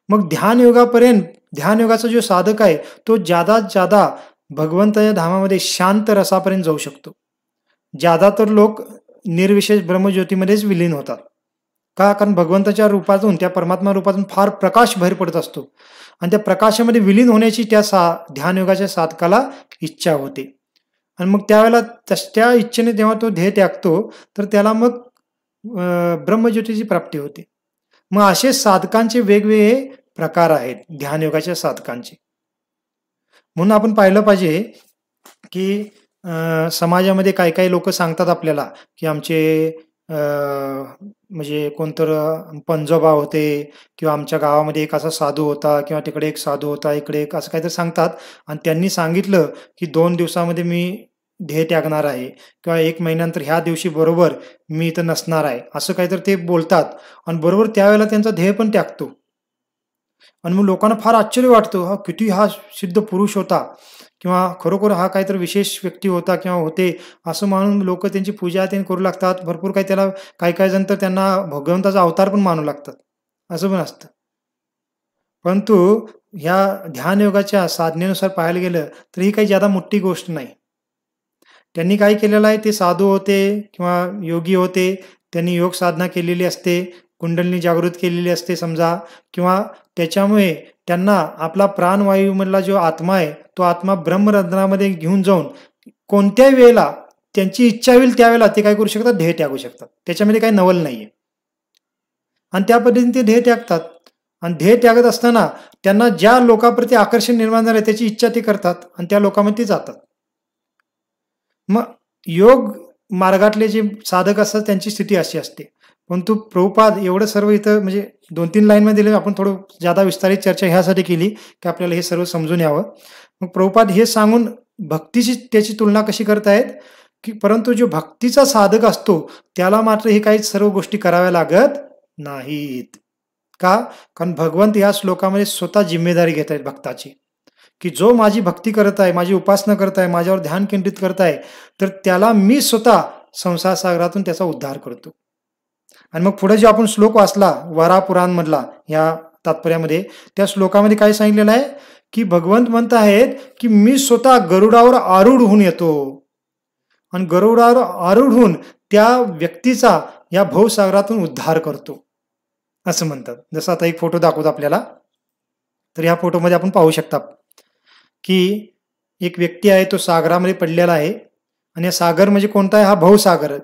मग ध्यानयोगाचा जो साधक आहे तो जादात जादा भगवंताच्या धामामध्ये शांत रसापर्यंत जाऊ शकतो. ज्यादा तर लोक निर्विशेष ब्रह्मज्योतीमध्येच विलीन होतात. का? कारण भगवंताच्या रूपातून, त्या परमात्मा रूपातून फार प्रकाश बाहेर पडत असतो आणि त्या प्रकाशामध्ये विलीन होण्याची त्या ध्यानयोगाच्या साधकाला इच्छा होते. आणि मग त्यावेळेला त्या इच्छेने जेव्हा तो ध्येय त्यागतो तर त्याला मग ब्रह्मज्योतीची प्राप्ती होते. मग असे साधकांचे वेगवेगळे प्रकार आहेत, ध्यानयोगाच्या साधकांचे. म्हणून आपण पाहिलं पाहिजे की समाजामध्ये काही काही लोक सांगतात आपल्याला की आमचे म्हणजे कोणतर पंजोबा होते किंवा आमच्या गावामध्ये एक असा साधू होता किंवा तिकडे एक साधू होता, इकडे एक, असं काहीतरी सांगतात. आणि त्यांनी सांगितलं की 2 दिवसामध्ये मी ध्येय त्यागणार आहे किंवा 1 महिन्यानंतर ह्या दिवशी बरोबर मी इथं नसणार आहे, असं काहीतरी ते बोलतात. आणि बरोबर त्यावेळेला त्यांचा ध्येय पण त्यागतो. आणि मग लोकांना फार आश्चर्य वाटतं, हा किती हा सिद्ध पुरुष होता किंवा खरोखर हा काहीतरी विशेष व्यक्ती होता किंवा होते, असं म्हणून लोक त्यांची पूजा ते करू लागतात. भरपूर काही त्याला काही जण तर त्यांना भगवंताचा अवतार पण मानू लागतात, असं पण असतं. परंतु ह्या ध्यानयोगाच्या साधनेनुसार पाहायला गेलं तर ही काही ज्यादा मोठी गोष्ट नाही. त्यांनी काय केलेलं आहे, ते साधू होते किंवा योगी होते, त्यांनी योग साधना केलेली असते, कुंडलिनी जागृत केलेली असते समजा, किंवा त्याच्यामुळे त्यांना आपला प्राणवायूमधला जो आत्मा आहे तो आत्मा ब्रह्मरंध्रामध्ये घेऊन जाऊन कोणत्याही वेळेला त्यांची इच्छा होईल त्यावेळेला ते काय करू शकतात, ध्येय त्यागू शकतात. त्याच्यामध्ये काही नवल नाहीये. आणि त्या पद्धतीने ते ध्येय त्यागतात. आणि ध्येय त्यागत असताना त्यांना ज्या लोकांप्रती आकर्षण निर्माण झालं त्याची इच्छा ते करतात आणि त्या लोकांमध्ये ते जातात. मग योग मार्गातले जे साधक असतात त्यांची स्थिती अशी असते. परंतु प्रभुपाद एवढं सर्व इथं म्हणजे 2-3 लाईनमध्ये दिले. आपण थोडं ज्यादा विस्तारित चर्चा ह्यासाठी केली की आपल्याला हे सर्व समजून यावं. मग प्रभुपाद हे सांगून भक्तीची त्याची तुलना कशी करतायत की परंतु जो भक्तीचा साधक असतो त्याला मात्र हे काही सर्व गोष्टी कराव्या लागत नाहीत. का? कारण भगवंत या श्लोकामध्ये स्वतः जिम्मेदारी घेत आहेत भक्ताची, की जो माझी भक्ती करत आहे, माझी उपासना करत आहे, माझ्यावर ध्यान केंद्रित करत आहे, तर त्याला मी स्वतः संसार सागरातून त्याचा उद्धार करतो. आणि मग पुढे जो आपण श्लोक वाचला वरा पुराण मधला या तात्पर्यामध्ये, त्या श्लोकामध्ये काय सांगितलेलं आहे की भगवंत म्हणत आहेत की मी स्वतः गरुडावर आरूढ होऊन येतो आणि गरुडावर आरूढ होऊन त्या व्यक्तीचा या भवसागरातून उद्धार करतो, असं म्हणतात. जसं आता एक फोटो दाखवतो आपल्याला, तर या फोटोमध्ये आपण पाहू शकता की एक व्यक्ती आहे, तो सागरामध्ये पडलेला आहे. आणि या सागर म्हणजे कोणता आहे? हा भवसागर.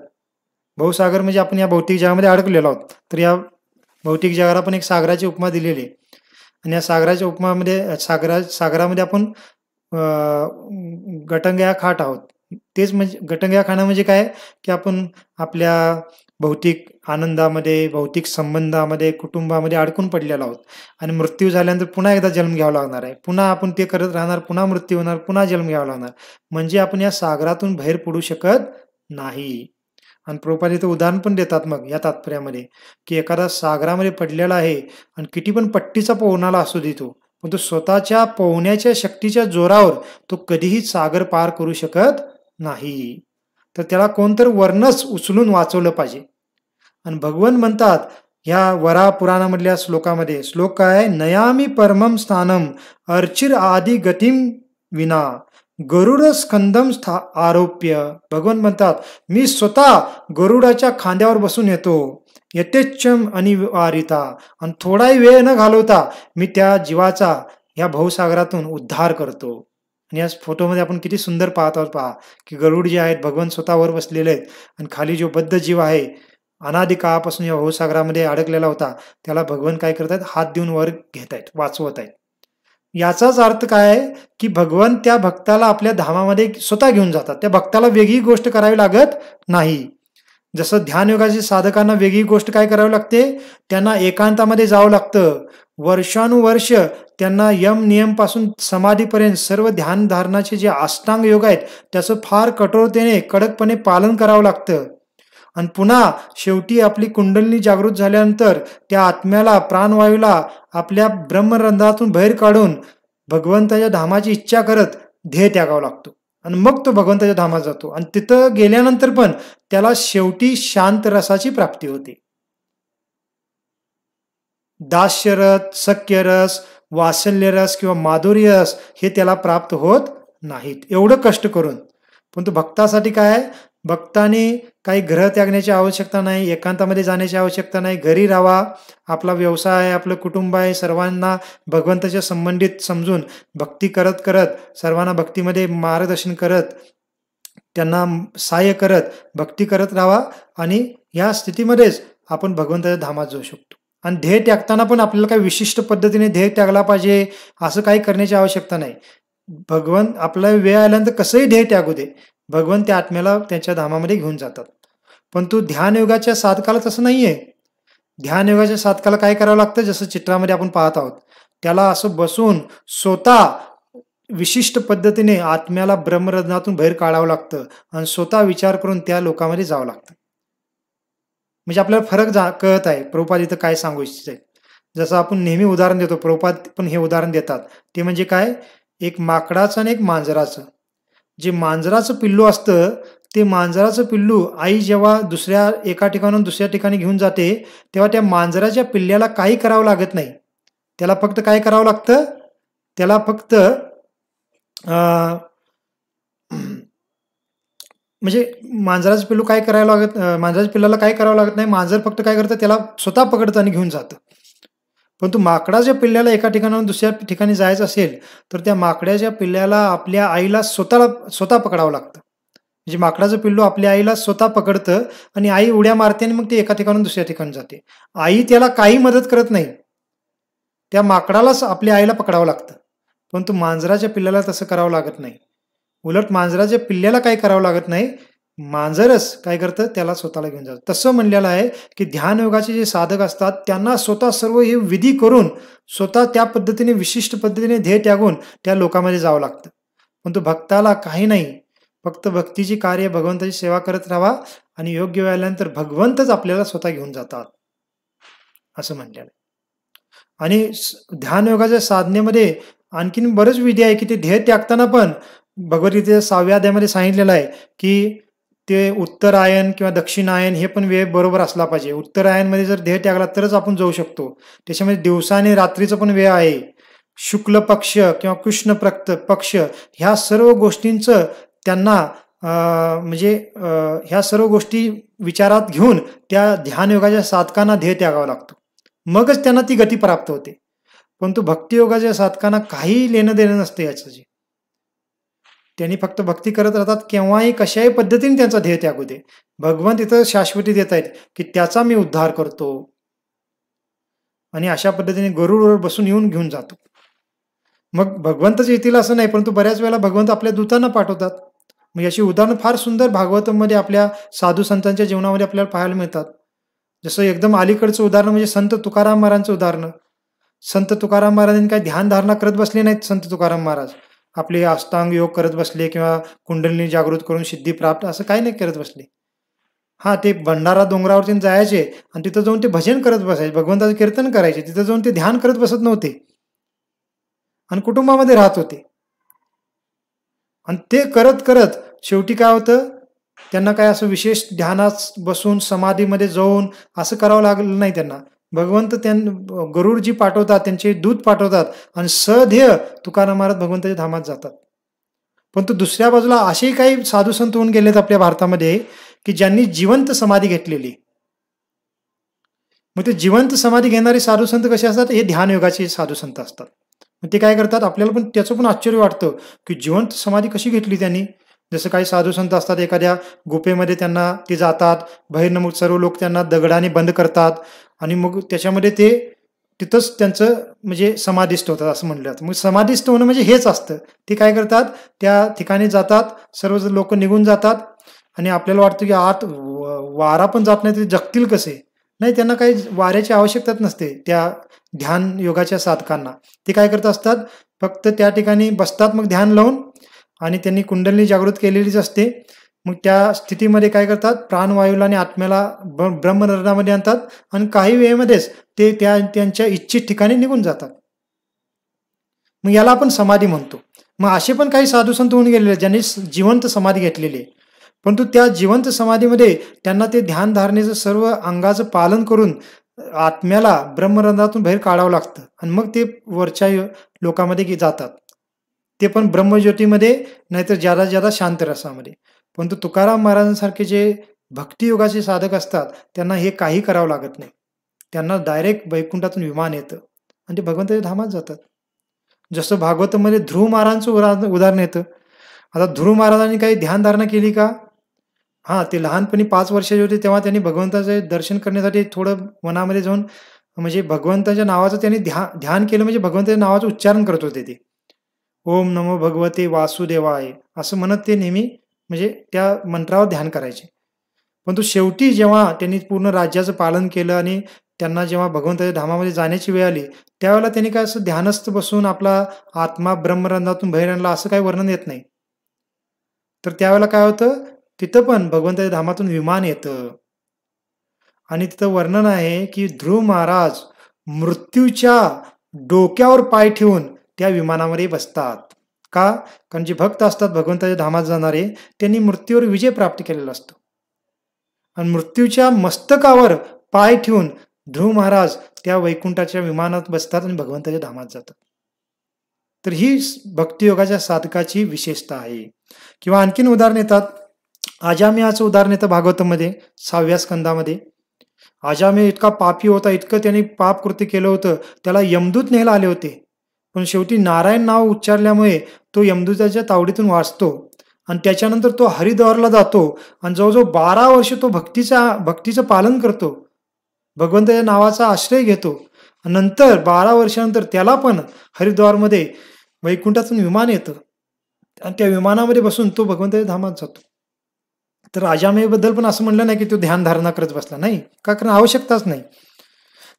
भवसागर म्हणजे आपण या भौतिक जगामध्ये अडकलेलो आहोत. तर या भौतिक जगाला पण एक सागराची उपमा दिलेली आहे. आणि या सागराच्या उपमामध्ये सागरामध्ये आपण गटंग्या खात आहोत. तेच म्हणजे गटंग्या खाणं म्हणजे काय की आपण आपल्या भौतिक आनंदामध्ये, भौतिक संबंधामध्ये, कुटुंबामध्ये अडकून पडलेलो आहोत. आणि मृत्यू झाल्यानंतर पुन्हा एकदा जन्म घ्यावा लागणार आहे, पुन्हा आपण ते करत राहणार, पुन्हा मृत्यू होणार, पुन्हा जन्म घ्यावा लागणार. म्हणजे आपण या सागरातून बाहेर पडू शकत नाही. आणि प्रभुपाद इथं उदाहरण पण देतात मग या तात्पर्यामध्ये की एखादा सागरामध्ये पडलेला आहे आणि किती पण पट्टीचा पोहणारा असू देतो, पण तो स्वतःच्या पोहण्याच्या शक्तीच्या जोरावर तो कधीही सागर पार करू शकत नाही. तर त्याला कोणतरी वरनच उचलून वाचवलं पाहिजे. आणि भगवान म्हणतात ह्या वरा पुराणामधल्या श्लोकामध्ये, श्लोक काय? नयामी परमम स्थानम अर्चिर आदि गतिम विना गरुड स्कंदम आरोप्य. भगवान म्हणतात मी स्वतः गरुडाच्या खांद्यावर बसून येतो, यथेच्छम अनिवारिता, आणि थोडाही वेळ न घालवता मी त्या जीवाचा ह्या भवसागरातून उद्धार करतो. आणि या फोटोमध्ये आपण किती सुंदर पाहत आहोत. पहा की गरुड जे आहेत भगवान स्वतःवर बसलेले आहेत आणि खाली जो बद्ध जीव आहे अनादी काळापासून या भवसागरामध्ये अडकलेला होता, त्याला भगवान काय करतायत, हात देऊन वर घेतायत, वाचवत आहेत. याचाच अर्थ काय आहे, की भगवान त्या भक्ताला आपल्या धामामध्ये स्वतः घेऊन जातात. त्या भक्ताला वेगळी गोष्ट करावी लागत नाही. जसं ध्यानयोगाच्या साधकांना वेगळी गोष्ट काय करावी लागते, त्यांना एकांतामध्ये जावं लागतं. वर्षानुवर्ष त्यांना यम नियम पासून समाधीपर्यंत सर्व ध्यान धारणाचे जे अष्टांग योग आहेत त्याचं फार कठोरतेने कडकपणे पालन करावं लागतं. आणि पुन्हा शेवटी आपली कुंडलिनी जागृत झाल्यानंतर त्या आत्म्याला, प्राणवायूला आपल्या ब्रह्मरंध्रातून बाहेर काढून भगवंताच्या धामाची इच्छा करत ध्येय त्यागावा लागतो. आणि मग तो भगवंताच्या धामात जातो. आणि तिथं गेल्यानंतर पण त्याला शेवटी शांत रसाची प्राप्ती होते. दास्यरस, सख्यरस, वात्सल्यरस किंवा माधुर्यरस हे त्याला प्राप्त होत नाहीत, एवढं कष्ट करून. पण तो भक्तासाठी काय आहे, भक्ताने काही ग्रह त्यागण्याची आवश्यकता नाही, एकांतामध्ये जाण्याची आवश्यकता नाही. घरी राहावा, आपला व्यवसाय आहे, आपलं कुटुंब आहे, सर्वांना भगवंताच्या संबंधित समजून भक्ती करत करत, सर्वांना भक्तीमध्ये मार्गदर्शन करत, त्यांना सहाय्य करत भक्ती करत राहावा. आणि या स्थितीमध्येच आपण भगवंताच्या धामात जाऊ शकतो. आणि ध्येय त्यागताना पण आपल्याला काही विशिष्ट पद्धतीने ध्येय त्यागला पाहिजे असं काही करण्याची आवश्यकता नाही. भगवान आपला वेळ आल्यानंतर कसंही ध्येय त्यागू दे, भगवान त्या आत्म्याला त्यांच्या धामामध्ये घेऊन जातात. पण तो ध्यानयोगाच्या साधकाला तसं नाहीये. ध्यानयोगाच्या साधकाला काय करावं लागतं, जसं चित्रामध्ये आपण पाहत आहोत, त्याला असं बसून स्वतः विशिष्ट पद्धतीने आत्म्याला ब्रह्मरंध्रातून बाहेर काढावं लागतं आणि स्वतः विचार करून त्या लोकांमध्ये जावं लागतं. म्हणजे आपल्याला फरक कळत आहे. प्रभुपाद इथं काय सांगू इच्छित आहेत. जसं आपण नेहमी उदाहरण देतो, प्रभुपाद पण हे उदाहरण देतात, ते म्हणजे काय, एक माकडाचं आणि एक मांजराचं. जे मांजराचं पिल्लू असतं, ते मांजराचं पिल्लू आई जेव्हा एका ठिकाणून दुसऱ्या ठिकाणी घेऊन जाते, तेव्हा त्या मांजराच्या पिल्ल्याला काही करावं लागत नाही. त्याला फक्त काय करावं लागतं, त्याला फक्त म्हणजे मांजराचं पिल्लू काय करायला लागत, मांजराच्या पिल्लाला काय करावं लागत नाही. मांजर फक्त काय करतं, त्याला स्वतः पकडतं आणि घेऊन जातं. पण तो माकडाच्या पिल्ल्याला एका ठिकाणाहून दुसऱ्या ठिकाणी जायचं असेल तर त्या माकडाच्या पिल्ल्याला आपल्या आईला स्वतः पकडावं लागतं. म्हणजे माकडाचं पिल्लू आपल्या आईला स्वतः पकडतं आणि आई उड्या मारते आणि मग ते एका ठिकाणून दुसऱ्या ठिकाणी जाते. आई त्याला काही मदत करत नाही, त्या माकडालाच आपल्या आईला पकडावं लागतं. पण तो मांजराच्या पिल्ल्याला तसं करावं लागत नाही. उलट मांजराच्या पिल्ल्याला काही करावं लागत नाही, मांजरच काय करतं, त्याला स्वतःला घेऊन जातं. तसं म्हणलेलं आहे की ध्यानयोगाचे जे साधक असतात त्यांना स्वतः सर्व हे विधी करून स्वतः त्या पद्धतीने विशिष्ट पद्धतीने ध्येय त्यागून त्या लोकांमध्ये जावं लागतं. पण तो भक्ताला काही नाही, फक्त भक्तीची कार्य, भगवंताची सेवा करत राहावा आणि योग्य वेळ आल्यानंतर भगवंतच आपल्याला स्वतः घेऊन जातात असं म्हणलेलं आहे. आणि ध्यानयोगाच्या साधनेमध्ये आणखीन बरेच विधी आहे की ते ध्येय त्यागताना पण भगवद्गीतेच्या 6व्या अध्यायामध्ये सांगितलेलं आहे की ते उत्तरायण किंवा दक्षिणायन हे पण वेळ बरोबर असला पाहिजे. उत्तरायणमध्ये जर ध्येय त्यागला तरच आपण जाऊ शकतो. त्याच्यामध्ये दिवसा आणि रात्रीचं पण वेळ आहे. शुक्ल पक्ष किंवा कृष्ण पक्ष ह्या सर्व गोष्टींचं त्यांना म्हणजे ह्या सर्व गोष्टी विचारात घेऊन त्या ध्यानयोगाच्या साधकांना ध्येय त्यागावा लागतो, मगच त्यांना ती गती प्राप्त होते. परंतु भक्तियोगाच्या साधकांना काही लेणं देणं नसतं याचं. त्यांनी फक्त भक्ती करत राहतात, केव्हाही कशाही पद्धतीने त्यांचा ध्येय त्यागू दे. भगवंत इथं शाश्वती देत आहेत की त्याचा मी उद्धार करतो आणि अशा पद्धतीने गरुडवर बसून येऊन घेऊन जातो. मग भगवंतच येतील असं नाही, परंतु बऱ्याच वेळेला भगवंत आपल्या दूतांना पाठवतात. मग याची उदाहरणं फार सुंदर भागवतमध्ये आपल्या साधू संतांच्या जीवनामध्ये आपल्याला पाहायला मिळतात. जसं एकदम अलीकडचं उदाहरण म्हणजे संत तुकाराम महाराजांचं उदाहरण. संत तुकाराम महाराजांनी काय ध्यानधारणा करत बसले नाहीत. संत तुकाराम महाराज आपले अष्टांग योग करत बसले किंवा कुंडलिनी जागृत करून सिद्धी प्राप्त असं काही नाही करत बसले. ते भंडारा डोंगरावरती जायचे आणि तिथं जाऊन ते भजन करत बसायचे, भगवंताचं कीर्तन करायचे. तिथं जाऊन ते ध्यान करत बसत नव्हते आणि कुटुंबामध्ये राहत होते. आणि ते करत करत शेवटी काय होतं, त्यांना काय असं विशेष ध्यानात बसून समाधीमध्ये जाऊन असं करावं लागलं नाही त्यांना. भगवंत गरुडजी पाठवतात, त्यांचे दूत पाठवतात आणि सध्येय तुकाराम महाराज भगवंताच्या धामात जातात. परंतु दुसऱ्या बाजूला असेही काही साधू संत होऊन गेलेत आपल्या भारतामध्ये की ज्यांनी जिवंत समाधी घेतलेली. मग ते जिवंत समाधी घेणारे साधू संत कसे असतात, हे ध्यानयोगाचे साधू संत असतात. मग ते काय करतात, आपल्याला पण त्याचं पण आश्चर्य वाटतं की जिवंत समाधी कशी घेतली त्यांनी. जसं काही साधू संत असतात, एखाद्या गुफेमध्ये त्यांना ते जातात, बाहेरनं मग सर्व लोक त्यांना दगडाने बंद करतात आणि मग त्याच्यामध्ये ते तिथंच त्यांचं म्हणजे समाधिस्थ होतात असं म्हणलं जातं. मग समाधिस्थ होणं म्हणजे हेच असतं. ते काय करतात, त्या ठिकाणी जातात, सर्व लोक निघून जातात आणि आपल्याला वाटतं की आत वारा पण जात नाही, ते जगतील कसे? नाही, त्यांना काही वाऱ्याची आवश्यकताच नसते त्या ध्यान योगाच्या साधकांना. ते काय करत असतात, फक्त त्या ठिकाणी बसतात, मग ध्यान लावून, आणि त्यांनी कुंडलिनी जागृत केलेलीच असते. मग त्या स्थितीमध्ये काय करतात, प्राणवायूला आणि आत्म्याला ब्रह्मरंध्रामध्ये आणतात आणि काही वेळेमध्येच ते त्यांच्या इच्छित ठिकाणी निघून जातात. मग याला आपण समाधी म्हणतो. मग असे पण काही साधू संत होऊन गेलेले ज्यांनी जिवंत समाधी घेतलेली आहे. परंतु त्या जिवंत समाधीमध्ये त्यांना ते ध्यान धारणेचं सर्व अंगाचं पालन करून आत्म्याला ब्रह्मरंध्रातून बाहेर काढावं लागतं आणि मग ते वरच्या लोकांमध्ये जातात. ते पण ब्रह्मज्योतीमध्ये, नाहीतर ज्यादा शांत रसामध्ये. परंतु तुकाराम महाराजांसारखे जे भक्तियोगाचे साधक असतात त्यांना हे काही करावं लागत नाही. त्यांना डायरेक्ट वैकुंठातून विमान येतं आणि ते भगवंताच्या धामात जातात. जसं भागवतामध्ये ध्रुव महाराजांचं उदाहरण येतं. आता ध्रुव महाराजांनी काही ध्यानधारणा केली का? हां, ते लहानपणी 5 वर्षाचे होते तेव्हा त्यांनी भगवंताचे दर्शन करण्यासाठी थोडं वनामध्ये जाऊन म्हणजे भगवंताच्या नावाचं त्यांनी ध्यान केलं, म्हणजे भगवंताच्या नावाचं उच्चारण करत होते ते. ओम नमो भगवते वासुदेवाय असं म्हणत ते नेहमी म्हणजे त्या मंत्रावर ध्यान करायचे. परंतु शेवटी जेव्हा त्यांनी पूर्ण राज्याचं पालन केलं आणि त्यांना जेव्हा भगवंताच्या धामामध्ये जाण्याची वेळ आली, त्यावेळेला त्यांनी काय असं ध्यानस्थ बसून आपला आत्मा ब्रह्मरंध्रातून बाहेर आणला असं काही वर्णन येत नाही. तर त्यावेळेला काय होतं, तिथं पण भगवंताच्या धामातून विमान येतं आणि तिथं वर्णन आहे की ध्रुव महाराज मृत्यूच्या डोक्यावर पाय ठेवून त्या विमानामध्ये बसतात. का? कारण जे भक्त असतात भगवंताच्या धामात जाणारे, त्यांनी मृत्यूवर विजय प्राप्त केलेला असतो आणि मृत्यूच्या मस्तकावर पाय ठेवून ध्रुव महाराज त्या वैकुंठाच्या विमानात बसतात आणि भगवंताच्या धामात जातात. तर ही भक्तियोगाच्या साधकाची विशेषता आहे. किंवा आणखीन उदाहरण येतात. अजामिळाचं उदाहरण येतं भागवतामध्ये 6व्या स्कंदामध्ये. अजामिळ इतका पापी होता, इतकं त्याने पाप कृत्य केलं होतं, त्याला यमदूत न्यायला आले होते. पण शेवटी नारायण नाव उच्चारल्यामुळे तो यमदूताच्या तावडीतून वाचतो आणि त्याच्यानंतर तो हरिद्वारला जातो आणि जवळजवळ 12 वर्ष तो भक्तीचं पालन करतो, भगवंताच्या नावाचा आश्रय घेतो. नंतर 12 वर्षानंतर त्याला पण हरिद्वारमध्ये वैकुंठातून विमान येतं आणि त्या विमानामध्ये बसून तो भगवंताच्या धामात जातो. तर अजामिळबद्दल पण असं म्हणलं नाही की तो ध्यानधारणा करत बसला, नाही का, कारण आवश्यकताच नाही.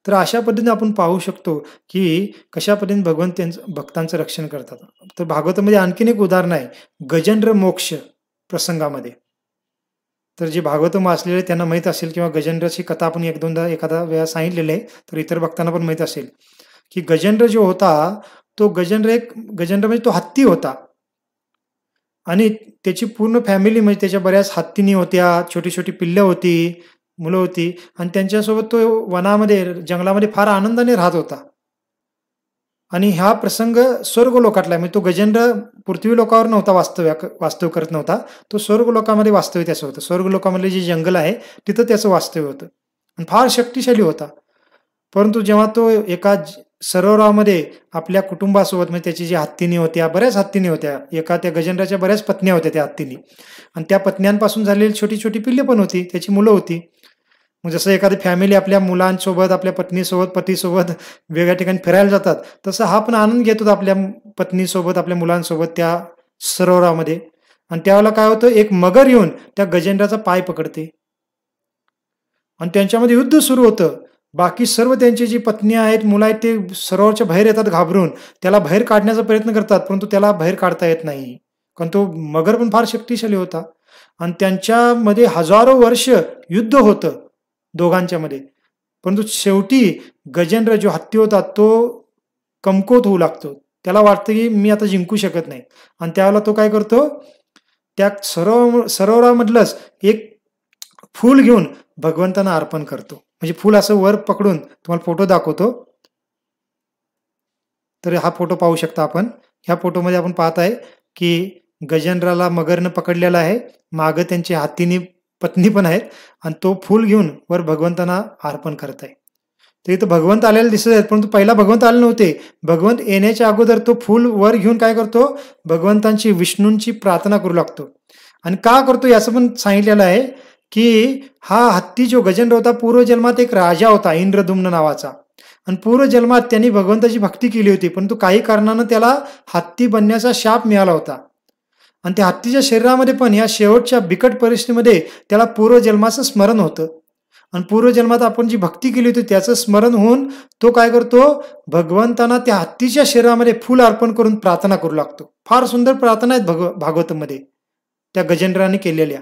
तर अशा पद्धतीने आपण पाहू शकतो की कशा पद्धतीने भगवंत त्यांचं भक्तांचं रक्षण करतात. तर भागवतामध्ये आणखीन एक उदाहरण आहे गजेंद्र मोक्ष प्रसंगामध्ये. तर जे भागवतम वाचलेले त्यांना माहीत असेल, किंवा गजेंद्रची कथा आपण एक दोनदा एखादा वेळा सांगितलेली आहे, तर इतर भक्तांना पण माहीत असेल की गजेंद्र जो होता तो गजेंद्र म्हणजे तो हत्ती होता आणि त्याची पूर्ण फॅमिली म्हणजे त्याच्या बऱ्याच हत्तीनी होत्या, छोटी छोटी पिल्लं होती, मुलं होती आणि त्यांच्यासोबत तो वनामध्ये जंगलामध्ये फार आनंदाने राहत होता. आणि हा प्रसंग स्वर्ग लोकातला आहे. म्हणजे तो गजेंद्र पृथ्वी लोकावर नव्हता वास्तव्य करत नव्हता, तो स्वर्ग लोकामध्ये वास्तव्य त्याचं होतं. स्वर्ग लोकामधले जे जंगल आहे तिथं त्याचं वास्तव्य होतं आणि फार शक्तिशाली होता. परंतु जेव्हा तो एका सरोवरामध्ये आपल्या कुटुंबासोबत, म्हणजे त्याची जी हत्तीनी होत्या, बऱ्याच हत्तीनी होत्या, एका त्या गजेंद्राच्या बऱ्याच पत्न्या होत्या त्या हत्तीनी, आणि त्या पत्न्यांपासून झालेली छोटी छोटी पिल्ले पण होती, त्याची मुलं होती. मग जसं एखादी फॅमिली आपल्या मुलांसोबत, आपल्या पत्नीसोबत, पतीसोबत वेगळ्या ठिकाणी फिरायला जातात, तसं हा पण आनंद घेत होता आपल्या पत्नीसोबत, आपल्या मुलांसोबत त्या सरोवरामध्ये. आणि त्यावेळेला काय होतं, एक मगर येऊन त्या गजेंद्राचा पाय पकडते आणि त्यांच्यामध्ये युद्ध सुरू होतं. बाकी सर्व त्यांची जी पत्नी आहेत, मुलं आहेत, ते सरोवरच्या बाहेर येतात घाबरून, त्याला बाहेर काढण्याचा प्रयत्न करतात, परंतु त्याला बाहेर काढता येत नाही, कारण तो मगर पण फार शक्तिशाली होता आणि त्यांच्यामध्ये हजारो वर्ष युद्ध होतं दोघांच्या मध्ये. परंतु शेवटी गजेंद्र जो हत्ती होता तो कमकुवत होऊ लागतो. त्याला वाटतं की मी आता जिंकू शकत नाही आणि त्यावेळेला तो काय करतो, त्या सरोवरामधलंच एक फूल घेऊन भगवंतांना अर्पण करतो. म्हणजे फूल असं वर पकडून, तुम्हाला फोटो दाखवतो. तर हा फोटो पाहू शकता आपण. ह्या फोटोमध्ये आपण पाहत आहे की गजेंद्राला मगरनं पकडलेला आहे, मागं त्यांची हत्तीनी पत्नी पण आहेत आणि तो फूल घेऊन वर भगवंतांना अर्पण करत आहे. तर इथं भगवंत आलेले दिसत आहेत, परंतु पहिला भगवंत आले नव्हते. भगवंत येण्याच्या अगोदर तो फूल वर घेऊन काय करतो, भगवंतांची विष्णूंची प्रार्थना करू लागतो. आणि का करतो याचं पण सांगितलेलं आहे की हा हत्ती जो गजेंद्र होता पूर्वजन्मात एक राजा होता इंद्रदुम्न नावाचा, आणि पूर्वजन्मात त्यांनी भगवंताची भक्ती केली होती, परंतु काही कारणानं त्याला हत्ती बनण्याचा शाप मिळाला होता. आणि त्या हत्तीच्या शरीरामध्ये पण या शेवटच्या बिकट परिस्थितीमध्ये त्याला पूर्वजन्माचं स्मरण होतं. आणि पूर्वजन्मात आपण जी भक्ती केली होती त्याचं स्मरण होऊन तो काय करतो, भगवंतांना त्या हत्तीच्या शरीरामध्ये फूल अर्पण करून प्रार्थना करू लागतो. फार सुंदर प्रार्थना आहेत भागवतमध्ये त्या गजेंद्राने केलेल्या.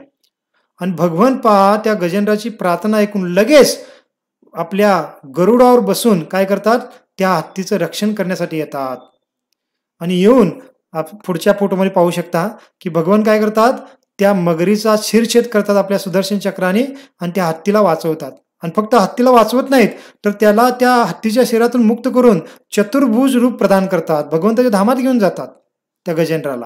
आणि भगवान पहा त्या गजेंद्राची प्रार्थना ऐकून लगेच आपल्या गरुडावर बसून काय करतात, त्या हत्तीचं रक्षण करण्यासाठी येतात. आणि येऊन पुढच्या फोटोमध्ये पाहू शकता की भगवान काय करतात, त्या मगरीचा शिरछेद करतात आपल्या सुदर्शन चक्राने आणि त्या हत्तीला वाचवतात. आणि फक्त हत्तीला वाचवत नाहीत तर त्याला त्या हत्तीच्या शरीरातून मुक्त करून चतुर्भुज रूप प्रदान करतात, भगवंताच्या धामात घेऊन जातात त्या गजेंद्राला.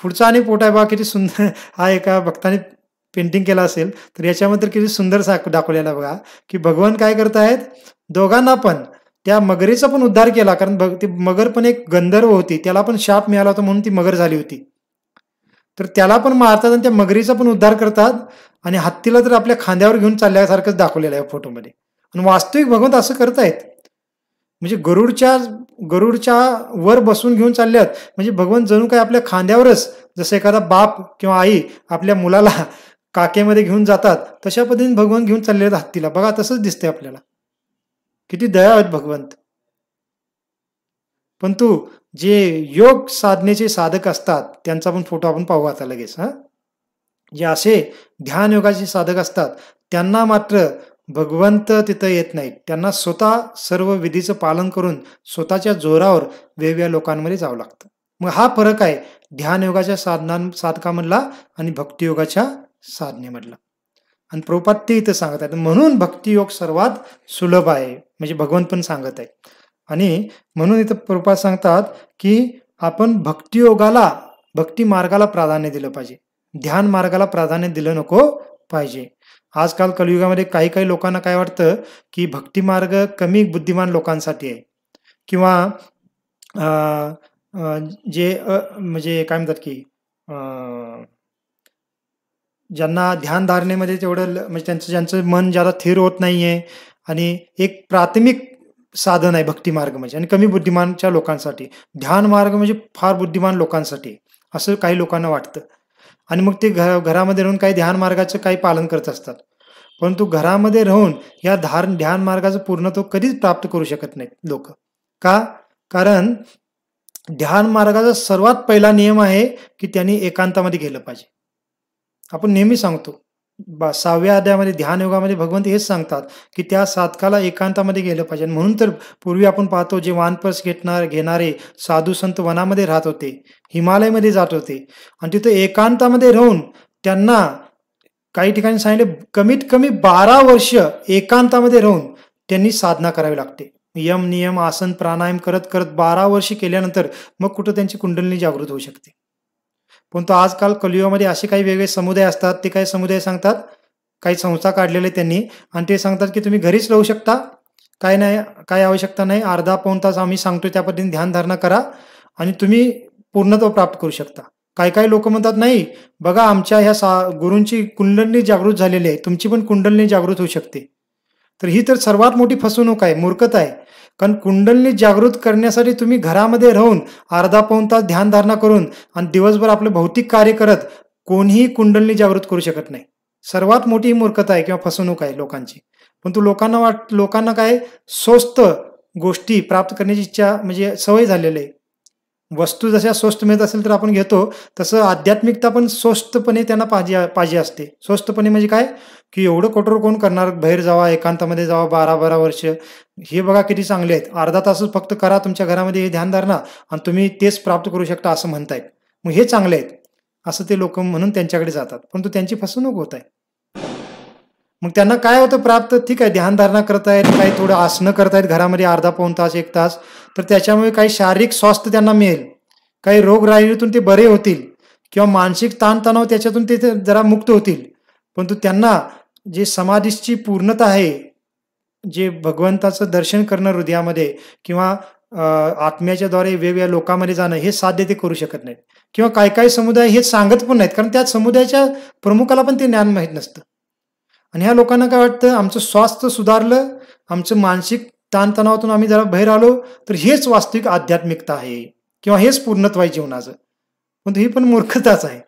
पुढचा आणि फोटो आहे बघा, किती सुंदर. हा एका भक्ताने पेंटिंग केला असेल तर याच्यामध्ये किती सुंदर दाखवलेला बघा की भगवान काय करतायत, दोघांना पण त्या मगरीचा पण उद्धार केला, कारण ती मगर पण एक गंधर्व होती, त्याला पण शाप मिळाला होता म्हणून ती मगर झाली होती. तर त्याला पण मारतात आणि त्या मगरीचा पण उद्धार करतात, आणि हत्तीला तर आपल्या खांद्यावर घेऊन चालल्यासारखंच दाखवलेलं आहे फोटोमध्ये. आणि वास्तविक भगवंत असं करतायत, म्हणजे गरुडच्या वर बसून घेऊन चालल्यात, म्हणजे भगवंत जणू काय आपल्या खांद्यावरच, जसं एखादा बाप किंवा आई आपल्या मुलाला काकेमध्ये घेऊन जातात तशा पद्धतीने भगवंत घेऊन चालले आहेत हत्तीला. बघा तसंच दिसतंय आपल्याला, किती दया आहेत भगवंत. परंतु जे योग साधनेचे साधक असतात त्यांचा पण फोटो आपण पाहू आता लगेच. जे असे ध्यान योगाचे साधक असतात त्यांना मात्र भगवंत तिथं येत नाहीत, त्यांना स्वतः सर्व विधीचं पालन करून स्वतःच्या जोरावर वेगवेगळ्या लोकांमध्ये जावं लागतं. मग हा फरक आहे ध्यान योगाच्या साधकामधला आणि भक्तियोगाच्या साधनेमधला. आणि प्रभुपाद ते इथं सांगत आहेत, म्हणून भक्तियोग सर्वात सुलभ आहे, म्हणजे भगवंत पण सांगत आहे. आणि म्हणून इथं प्रभुपाद सांगतात की आपण भक्तियोगाला, भक्ती मार्गाला प्राधान्य दिलं पाहिजे, ध्यान मार्गाला प्राधान्य दिलं नको पाहिजे. आजकाल कलियुगामध्ये काही काही लोकांना काय वाटतं की भक्ती मार्ग कमी बुद्धिमान लोकांसाठी आहे, किंवा जे म्हणजे काय म्हणतात की ज्यांना ध्यान धारणेमध्ये तेवढं म्हणजे ज्यांचं मन ज्यादा स्थिर होत नाहीये, आणि एक प्राथमिक साधन आहे भक्ती मार्ग म्हणजे, आणि कमी बुद्धिमानच्या लोकांसाठी ध्यान मार्ग म्हणजे फार बुद्धिमान लोकांसाठी, असं काही लोकांना वाटतं. आणि मग ते घरामध्ये राहून काही ध्यान मार्गाचं काही पालन करत असतात, परंतु घरामध्ये राहून या ध्यान मार्गाचं पूर्णत्व कधीच प्राप्त करू शकत नाहीत लोक. का? कारण ध्यान मार्गाचा सर्वात पहिला नियम आहे की त्यांनी एकांतामध्ये गेलं पाहिजे. आपण नेहमी सांगतो 6व्या अध्यायामध्ये ध्यान योगामध्ये भगवंत हेच सांगतात की त्या साधकाला एकांतामध्ये गेलं पाहिजे. म्हणून तर पूर्वी आपण पाहतो जे वानप्रस्थ घेणारे साधू संत वनामध्ये राहत होते, हिमालयमध्ये जात होते, आणि तिथे एकांतामध्ये राहून त्यांना काही ठिकाणी सांगितले कमीत कमी 12 वर्ष एकांतामध्ये राहून त्यांनी साधना करावी लागते. यम नियम आसन प्राणायाम करत करत 12 वर्ष केल्यानंतर मग कुठं त्यांची कुंडलिनी जागृत होऊ शकते. परंतु आजकाल कलियुगामध्ये असे काही वेगळे समुदाय असतात, ते काही समुदाय सांगतात, काही संस्था काढलेले त्यांनी, आणि ते सांगतात की तुम्ही घरीच राहू शकता, काय नाही, काय आवश्यकता नाही, अर्धा पाऊण तास आम्ही सांगतो त्या पद्धतीने ध्यान धारणा करा आणि तुम्ही पूर्णत्व प्राप्त करू शकता. काही काही लोक म्हणतात नाही बघा आमच्या ह्या गुरूंची कुंडलिनी जागृत झालेली आहे, तुमची पण कुंडलिनी जागृत होऊ शकते. तर ही तर सर्वात मोठी फसवणूक आहे, मूर्खता आहे. कारण कुंडलिनी जागृत करण्यासाठी तुम्ही घरामध्ये राहून अर्धा पाऊण तास ध्यान धारणा करून आणि दिवसभर आपलं भौतिक कार्य करत कोणीही कुंडलिनी जागृत करू शकत नाही. सर्वात मोठी मूर्खता आहे किंवा फसवणूक आहे लोकांची. पण लोकांना काय स्वस्त गोष्टी प्राप्त करण्याची इच्छा म्हणजे सवय झालेली आहे. वस्तू जशा स्वस्त मिळत असेल तर आपण घेतो, तसं आध्यात्मिकता पण स्वस्तपणे त्यांना पाहिजे असते. स्वस्तपणे म्हणजे काय की एवढं कठोर कोण करणार, बाहेर जावा, एकांतामध्ये जावा 12-12 वर्ष, हे बघा किती चांगले आहेत, अर्धा तासच फक्त करा तुमच्या घरामध्ये हे ध्यान धारणा आणि तुम्ही तेच प्राप्त करू शकता असं म्हणतायत, मग हे चांगले आहेत असं ते लोक म्हणून त्यांच्याकडे जातात, परंतु त्यांची फसवणूक होत आहे. मग त्यांना काय होतं प्राप्त, ठीक आहे ध्यान धारणा करतायत, काही थोडं आसनं करतायत घरामध्ये अर्धा पाऊण तास 1 तास, तर त्याच्यामुळे काही शारीरिक स्वास्थ्य त्यांना मिळेल, काही रोगराईतून ते बरे होतील किंवा मानसिक ताणतणाव त्याच्यातून ते जरा मुक्त होतील. परंतु त्यांना जे समाधीची पूर्णता आहे जे भगवंताचं दर्शन करणं हृदयामध्ये किंवा आत्म्याच्या द्वारे वेगवेगळ्या लोकांमध्ये जाणं हे साध्य ते करू शकत नाहीत. किंवा काही काही समुदाय हे सांगत पण नाहीत, कारण त्या समुदायाच्या प्रमुखाला पण ते ज्ञान माहीत नसतं. आणि ह्या लोकांना काय वाटतं, आमचं स्वास्थ्य सुधारलं, आमचं मानसिक ताणतणावातून आम्ही जरा बाहेर आलो, तर हेच वास्तविक आध्यात्मिकता आहे किंवा हेच पूर्णत्व आहे जीवनाचं. पण ही पण मूर्खताच आहे.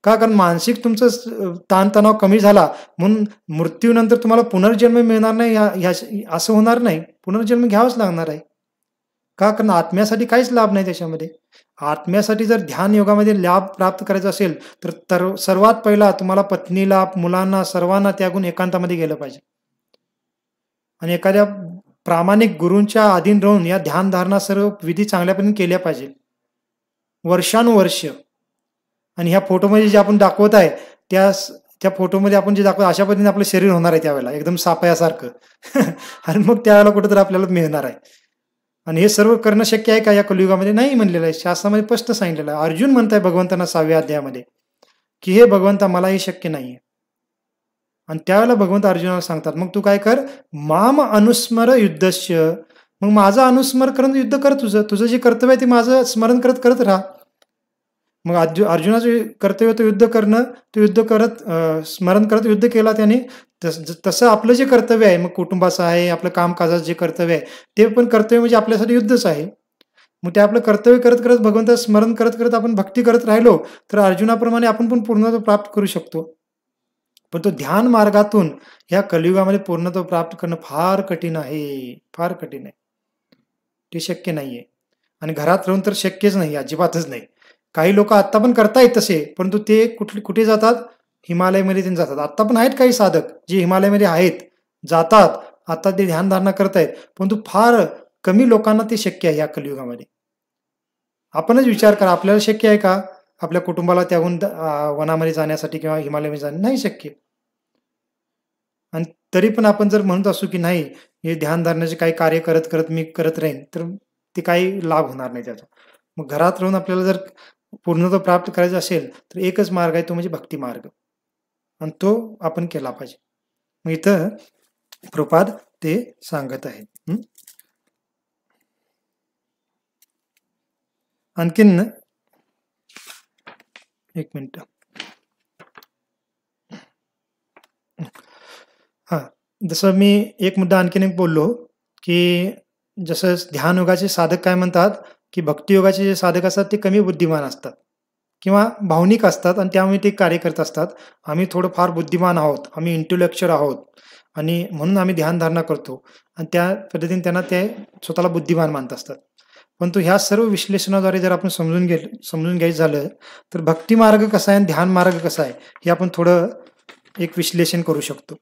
का? कारण मानसिक तुमचं ताणतणाव कमी झाला म्हणून मृत्यूनंतर तुम्हाला पुनर्जन्म मिळणार नाही असं होणार नाही. पुनर्जन्म घ्यावाच लागणार आहे. का? कारण आत्म्यासाठी काहीच लाभ नाही त्याच्यामध्ये. आत्म्यासाठी जर ध्यान योगामध्ये लाभ प्राप्त करायचा असेल तर सर्वात पहिला तुम्हाला पत्नीला, मुलांना, सर्वांना त्यागून एकांतामध्ये गेलं पाहिजे. आणि एखाद्या प्रामाणिक गुरूंच्या अधीन राहून या ध्यानधारणा सर्व विधी चांगल्यापणे केल्या पाहिजे वर्षानुवर्ष. आणि ह्या फोटोमध्ये जे आपण दाखवत आहे त्या फोटोमध्ये आपण जे दाखवतो अशा पद्धतीने आपलं शरीर होणार आहे त्यावेळेला एकदम सापयासारखं आणि मग त्यावेळेला कुठेतरी आपल्याला मिळणार आहे. आणि हे सर्व करणं शक्य आहे का या कलियुगामध्ये? नाही म्हणलेलं आहे. शास्त्रामध्ये स्पष्ट सांगितलेलं आहे. अर्जुन म्हणताय भगवंतांना 6व्या अध्यायामध्ये की हे भगवंता मला हे शक्य नाहीये. आणि त्यावेळेला भगवंत अर्जुनाला सांगतात, मग तू काय कर, माम अनुस्मर युद्धस्य, मग माझं अनुस्मर करत युद्ध कर. तुझं जे कर्तव्य आहे ते माझं स्मरण करत करत राहा. मग अर्जुनाचं कर्तव्य होतं युद्ध करणं, ते युद्ध करत स्मरण करत युद्ध केला त्याने. तसं आपलं जे कर्तव्य आहे, मग कुटुंबाचं आहे, आपलं कामकाजाचं जे कर्तव्य आहे ते पण कर्तव्य म्हणजे आपल्यासाठी युद्धच आहे. मग ते आपलं कर्तव्य करत करत भगवंताचं स्मरण करत करत आपण भक्ती करत राहिलो तर अर्जुनाप्रमाणे आपण पण पूर्णत्व प्राप्त करू शकतो. पण तो ध्यान मार्गातून ह्या कलियुगामध्ये पूर्णत्व प्राप्त करणं फार कठीण आहे, फार कठीण आहे. ते शक्य नाहीये. आणि घरात राहून तर शक्यच नाही, अजिबातच नाही. काही लोक आत्ता पण करतायत तसे, परंतु ते कुठे जातात? हिमालयमध्ये ते जातात. आत्ता पण आहेत काही साधक जे हिमालयमध्ये आहेत, जातात, आता ते ध्यानधारणा करतायत, परंतु फार कमी लोकांना ते शक्य आहे या कलियुगामध्ये. आपणच विचार करा, आपल्याला शक्य आहे का आपल्या कुटुंबाला त्याहून वनामध्ये जाण्यासाठी किंवा हिमालयामध्ये जाणे? नाही शक्य. आणि तरी पण आपण जर म्हणत असू की नाही, हे ध्यानधारणाचे काही कार्य करत करत मी करत राहीन, तर ते काही लाभ होणार नाही त्याचा. मग घरात राहून आपल्याला जर पूर्णत्व प्राप्त करायचं असेल तर एकच मार्ग आहे, तो म्हणजे भक्ती मार्ग, आणि तो आपण केला पाहिजे. मग इथं प्रभुपाद ते सांगत आहेत. आणखीन एक मिनिट. हा, जसं मी एक मुद्दा आणखीन एक बोललो की जसं ध्यान योगाचे साधक काय म्हणतात की भक्तियोगाचे जे साधक असतात ते कमी बुद्धिमान असतात किंवा भावनिक असतात आणि त्यामुळे ते कार्य करत असतात. आम्ही थोडं फार बुद्धिमान आहोत, आम्ही इंटेलेक्चुअल आहोत आणि म्हणून आम्ही ध्यानधारणा करतो आणि त्या पद्धतीने त्यांना ते स्वतःला बुद्धिमान मानत असतात. परंतु ह्या सर्व विश्लेषणाद्वारे जर आपण समजून घ्यायचं झालं तर भक्ती मार्ग कसा आहे आणि ध्यान मार्ग कसा आहे हे आपण थोडं एक विश्लेषण करू शकतो.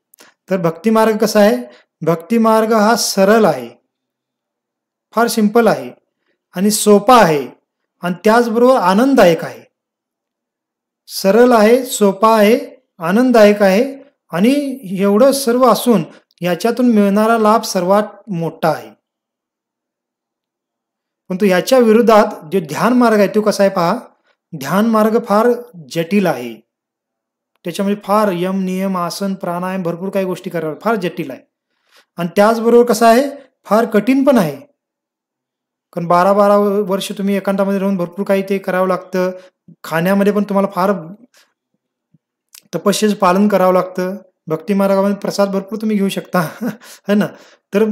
तर भक्ती मार्ग कसा आहे? भक्ती मार्ग हा सरळ आहे, फार सिंपल आहे आणि सोपा आहे आणि त्याचबरोबर आनंददायक आहे. सरळ आहे, सोपा आहे, आनंददायक आहे आणि एवढं सर्व असून याच्यातून मिळणारा लाभ सर्वात मोठा आहे. परंतु याच्या विरोधात जे ध्यान मार्ग आहे तो कसा आहे पहा. ध्यान मार्ग फार जटिल आहे. त्याच्यामध्ये फार यम, नियम, आसन, प्राणायाम भरपूर काही गोष्टी कराव्या, फार जटिल आहे. आणि त्याचबरोबर कसं आहे, फार कठीण पण आहे. कारण 12-12 वर्ष तुम्ही एकांतामध्ये राहून भरपूर काही ते करावं लागतं. खाण्यामध्ये पण तुम्हाला फार तपस्येचं पालन करावं लागतं. भक्ती मार्गामध्ये प्रसाद भरपूर तुम्ही घेऊ शकता है ना. तर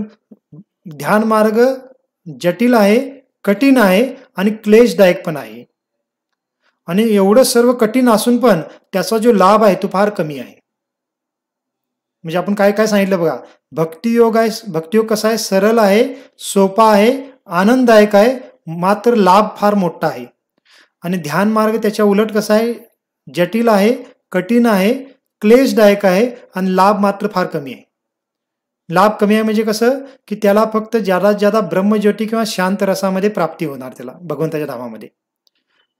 ध्यान मार्ग जटिल आहे, कठीण आहे आणि क्लेशदायक पण आहे. आणि एवढं सर्व कठीण असून पण त्याचा जो लाभ आहे तो फार कमी आहे. म्हणजे आपण काय काय सांगितलं बघा. भक्तियोग आहे, भक्तियोग कसा आहे? सरळ आहे, सोपा आहे, आनंददायक आहे, मात्र लाभ फार मोठा आहे. आणि ध्यान मार्ग त्याच्या उलट कसा आहे? जटिल आहे, कठीण आहे, क्लेशदायक आहे आणि लाभ मात्र फार कमी आहे. लाभ कमी आहे म्हणजे कसं की त्याला फक्त ज्यादा ज्यादा ब्रह्मज्योती किंवा शांत रसामध्ये प्राप्ती होणार त्याला भगवंताच्या धामामध्ये.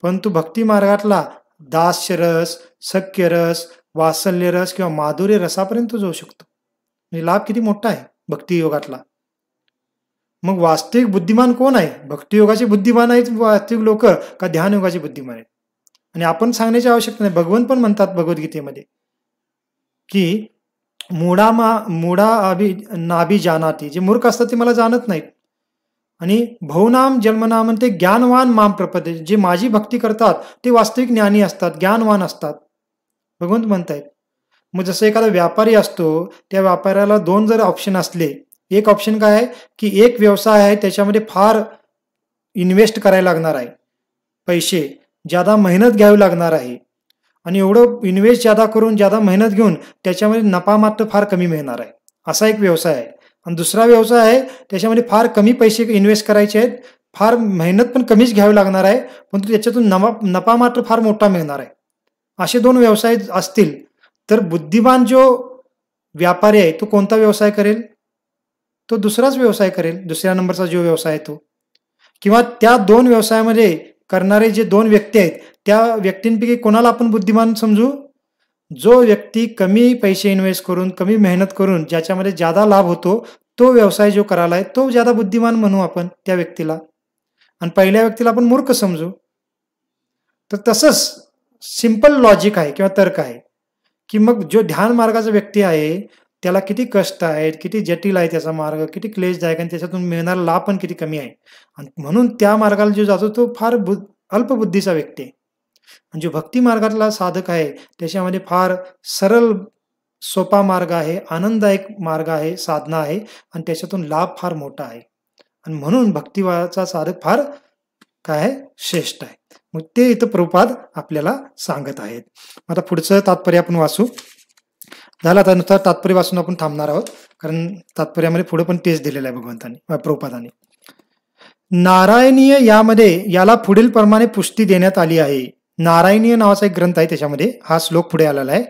परंतु भक्ती मार्गातला दास्य रस, सख्य रस, वात्सल्य रस किंवा माधुर्य रसापर्यंत जाऊ शकतो. म्हणजे लाभ किती मोठा आहे भक्ती योगातला. मग वास्तविक बुद्धिमान कोण आहे? भक्ती योगाचे बुद्धिमान आहेत वास्तविक लोक का ध्यान योगाचे बुद्धिमान आहेत? आणि आपण सांगण्याची आवश्यकता नाही. भगवंत पण म्हणतात भगवद्गीतेमध्ये की मूढा नाभी जानाती, जे मूर्ख असतात ते मला जाणत नाहीत. आणि भवनाम जन्मनाम म्हणते ज्ञानवान माम प्रपदे, जे माझी भक्ती करतात ते वास्तविक ज्ञानी असतात, ज्ञानवान असतात. भगवंत म्हणतायत. मग जसं एखादा व्यापारी असतो, त्या व्यापाऱ्याला दोन जर ऑप्शन असले, एक ऑप्शन काय आहे की एक व्यवसाय आहे त्याच्यामध्ये फार इन्व्हेस्ट करायला लागणार आहे, पैसे ज्यादा मेहनत घ्यावी लागणार आहे, आणि एवढं इन्व्हेस्ट ज्यादा करून ज्यादा मेहनत घेऊन त्याच्यामध्ये नफा मात्र फार कमी मिळणार आहे, असा एक व्यवसाय आहे. आणि दुसरा व्यवसाय आहे त्याच्यामध्ये फार कमी पैसे इन्व्हेस्ट करायचे आहेत, फार मेहनत पण कमीच घ्यावी लागणार आहे, परंतु त्याच्यातून नफा मात्र फार मोठा मिळणार आहे. असे दोन व्यवसाय असतील तर बुद्धिमान जो व्यापारी आहे तो कोणता व्यवसाय करेल? तो दुसराच व्यवसाय करेल, दुसऱ्या नंबरचा जो व्यवसाय आहे तो. किंवा त्या दोन व्यवसायामध्ये करणारे जे दोन व्यक्ती आहेत त्या व्यक्तींपैकी कोणाला आपण बुद्धिमान समजू? जो व्यक्ती कमी पैसे इन्व्हेस्ट करून कमी मेहनत करून ज्याच्यामध्ये ज्यादा लाभ होतो तो व्यवसाय जो करायला आहे तो ज्यादा बुद्धिमान म्हणू आपण त्या व्यक्तीला, आणि पहिल्या व्यक्तीला आपण मूर्ख समजू. तर तसंच सिंपल लॉजिक आहे किंवा तर्क आहे की मग जो ध्यान मार्गाचा व्यक्ती आहे त्याला किती कष्ट आहेत, किती जटिल आहे त्याचा मार्ग, किती क्लेशदायक, आणि त्याच्यातून मिळणारा लाभ पण किती कमी आहे. आणि म्हणून त्या मार्गाला जो जातो तो फार अल्पबुद्धीचा व्यक्ती आहे. आणि जो भक्ती मार्गातला साधक आहे त्याच्यामध्ये फार सरळ सोपा मार्ग आहे, आनंददायक मार्ग आहे, साधना आहे, आणि त्याच्यातून लाभ फार मोठा आहे. आणि म्हणून भक्तिवाचा साधक फार काय आहे, श्रेष्ठ आहे. मग ते इथं प्रभुपाद आपल्याला सांगत आहेत. आता पुढचं तात्पर्य आपण वाचू. झालं, आता नुसार तात्पर्य वाचून आपण थांबणार आहोत, कारण तात्पर्यामध्ये पुढे पण तेच दिलेलं आहे भगवंतांनी प्रभुपादांनी. नारायणीय यामध्ये याला पुढील प्रमाणे पुष्टी देण्यात आली आहे. नारायणीय नावाचा एक ग्रंथ आहे, त्याच्यामध्ये हा श्लोक पुढे आलेला आहे.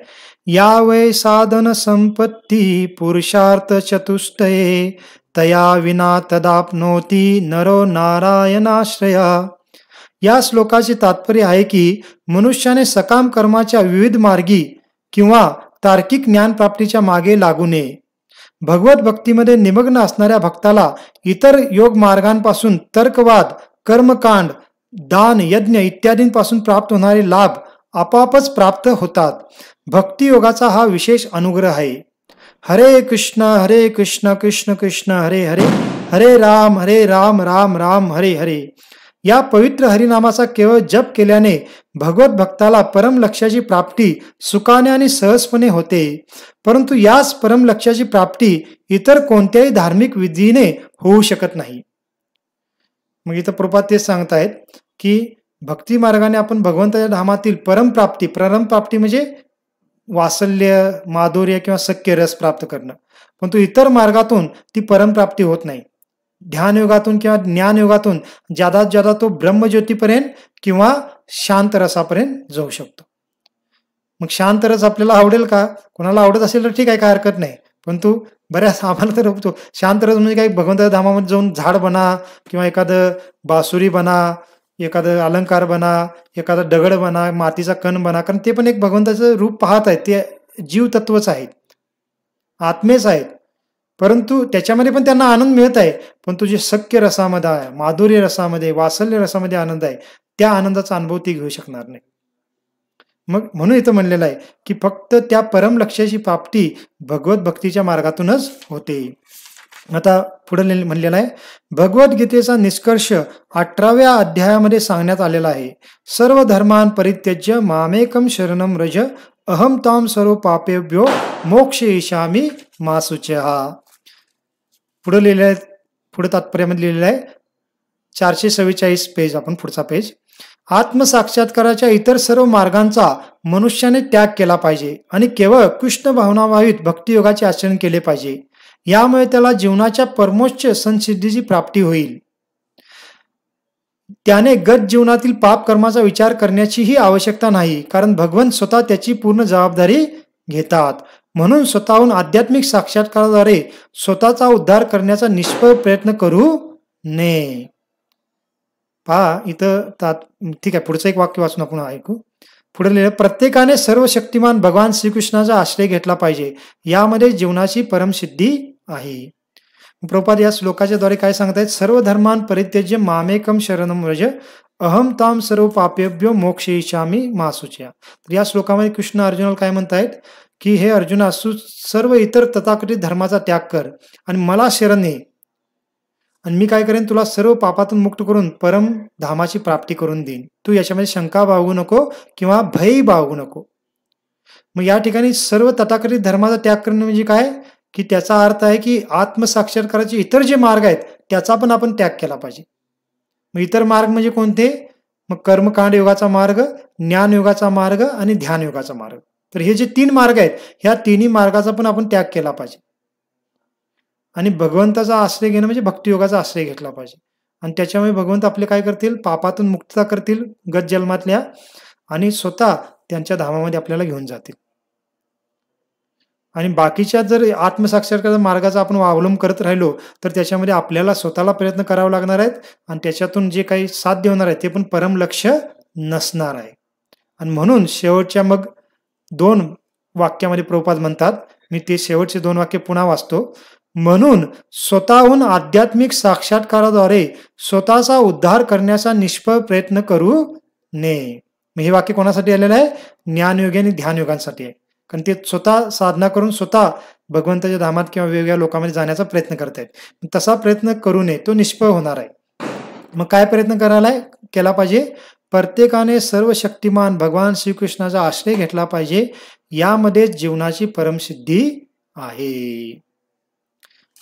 या वै साधन संपत्ती पुरुषार्थ चतुष्टये तया विना तदाप्नोती नरो नारायणाश्रया. या श्लोकाचे तात्पर्य आहे की मनुष्याने सकाम कर्माच्या विविध मार्गी किंवा तार्किक ज्ञान प्राप्तीच्या मागे लागू नये. भगवत भक्तीमध्ये निमग्न असणाऱ्या भक्ताला इतर योग मार्गांपासून तर्कवाद, कर्मकांड, दान, यज्ञ इत्यादींपासून प्राप्त होणारे लाभ आपोआपच प्राप्त होतात. भक्ती योगाचा हा विशेष अनुग्रह आहे. हरे कृष्ण कृष्ण कृष्ण हरे हरे, हरे राम राम राम हरे हरे. या पवित्र हरिनामाचा केवळ जप केल्याने भगवत भक्ताला परम लक्ष्याची प्राप्ती सुखाने आणि सहजपणे होते. परंतु याच परम लक्ष्याची प्राप्ती इतर कोणत्याही धार्मिक विधीने होऊ शकत नाही. मग इथं प्रभुपाद तेच सांगतायत की भक्ती मार्गाने आपण भगवंताच्या धामातील परमप्राप्ती म्हणजे वात्सल्य, माधुर्य किंवा सख्य रस प्राप्त करणं, परंतु इतर मार्गातून ती परमप्राप्ती होत नाही. ध्यान योगातून किंवा ज्ञान योगातून ज्यादा ज्यादा तो ब्रह्मज्योतीपर्यंत किंवा शांत रसापर्यंत जाऊ शकतो. मग शांत रस आपल्याला आवडेल का? कोणाला आवडत असेल तर ठीक आहे, काय हरकत नाही, परंतु बऱ्याच आम्हाला तर होतो शांत रस म्हणजे काही भगवंताच्या धामामध्ये जाऊन झाड बना किंवा एखादं बासुरी बना, एखादं अलंकार बना, एखादा दगड बना, मातीचा कण बना, कारण ते पण एक भगवंताचं रूप पाहत आहेत, ते जीव तत्वच आहेत, आत्मेच आहेत, परंतु त्याच्यामध्ये पण त्यांना आनंद मिळत आहे. पण तुझे सख्य रसामध्ये आहे, माधुर्य रसामध्ये, वात्सल्य रसामध्ये आनंद आहे, त्या आनंदाचा अनुभव ती घेऊ शकणार नाही. मग म्हणून इथं म्हणलेलं आहे की फक्त त्या परम लक्ष्याची प्राप्ती भगवत भक्तीच्या मार्गातूनच होते. आता पुढे म्हणलेलं आहे, भगवद्गीतेचा निष्कर्ष 18व्या अध्यायामध्ये सांगण्यात आलेला आहे. सर्व धर्मान परित्यज्य मामेकम शरणम रज अहम ताम सर्व पापेभ्यो मोक्षयिष्यामि मा शुचः. पुढे लिहिलं आहे, पुढे तात्पर्यामध्ये लिहिलेलं आहे 444 पेज, आपण पुढचा पेज. आत्मसाक्षात्काराच्या इतर सर्व मार्गांचा मनुष्याने त्याग केला पाहिजे आणि केवळ कृष्ण भावनाभावित भक्तियोगाचे आचरण केले पाहिजे. यामुळे त्याला जीवनाच्या परमोच्च संसिद्धीची प्राप्ती होईल. त्याने गत जीवनातील पाप कर्माचा विचार करण्याचीही आवश्यकता नाही, कारण भगवंत स्वतः त्याची पूर्ण जबाबदारी घेतात. म्हणून स्वतःहून आध्यात्मिक साक्षात्काराद्वारे स्वतःचा उद्धार करण्याचा निष्फळ प्रयत्न करू नये. पहा इथं ठीक आहे, पुढचं एक वाक्य वाचून आपण ऐकू. पुढे लिहिलं, प्रत्येकाने सर्व शक्तिमान भगवान श्रीकृष्णाचा आश्रय घेतला पाहिजे, यामध्ये जीवनाची परमसिद्धी आहे. प्रभुपाद या श्लोकाच्या द्वारे काय सांगतायत, सर्व धर्मान परित्यज्य मामेकम शरणम व्रज अहम ताम सर्व पापेभ्यो मोक्षयिष्यामि मा शुच्या. तर या श्लोकामध्ये कृष्ण अर्जुनाला काय म्हणतायत की हे अर्जुना, सर्व इतर तथाकथित धर्माचा त्याग कर आणि मला शरण ये, आणि मी काय करेन, तुला सर्व पापातून मुक्त करून परम धामाची प्राप्ती करून देईन. तू याच्यामध्ये शंका बाळगू नको किंवा भय बाळगू नको. मग या ठिकाणी सर्व तथाकथित धर्माचा त्याग करणे म्हणजे काय, की त्याचा अर्थ आहे की आत्मसाक्षात्काराचे इतर जे मार्ग आहेत त्याचा पण आपण त्याग केला पाहिजे. मग इतर मार्ग म्हणजे कोणते, मग कर्मकांड योगाचा मार्ग, ज्ञान योगाचा मार्ग आणि ध्यान योगाचा मार्ग. तर हे जे 3 मार्ग आहेत, ह्या तिन्ही मार्गाचा पण आपण त्याग केला पाहिजे. आणि भगवंताचा आश्रय घेणं म्हणजे भक्तियोगाचा आश्रय घेतला पाहिजे. आणि त्याच्यामुळे भगवंत आपले काय करतील, पापातून मुक्तता करतील गत जन्मातल्या, आणि स्वतः त्यांच्या धामामध्ये आपल्याला घेऊन जातील. आणि बाकीच्या जर आत्मसाक्षात्कार मार्गाचा आपण अवलंब करत राहिलो तर त्याच्यामध्ये आपल्याला स्वतःला प्रयत्न करावे लागणार आहेत, आणि त्याच्यातून जे काही साध्य होणार आहे ते पण परम लक्ष्य नसणार आहे. आणि म्हणून शेवटच्या मग 2 वाक्यामध्ये प्रभुपाद म्हणतात, मी ते शेवटचे 2 वाक्य पुन्हा वाचतो. म्हणून स्वतःहून आध्यात्मिक साक्षात्काराद्वारे स्वतःचा उद्धार करण्याचा निष्फळ प्रयत्न करू नये. हे वाक्य कोणासाठी आलेलं आहे, ज्ञानयोगी आणि ध्यानयोगांसाठी आहे. कारण ते स्वतः साधना करून स्वतः भगवंताच्या धामात किंवा वेगवेगळ्या लोकांमध्ये जाण्याचा प्रयत्न करतायत. तसा प्रयत्न करू नये, तो निष्फळ होणार आहे. मग काय प्रयत्न केला पाहिजे, प्रत्येकाने सर्व शक्तिमान भगवान श्रीकृष्णाचा आश्रय घेतला पाहिजे. यामध्ये जीवनाची परमसिद्धी आहे.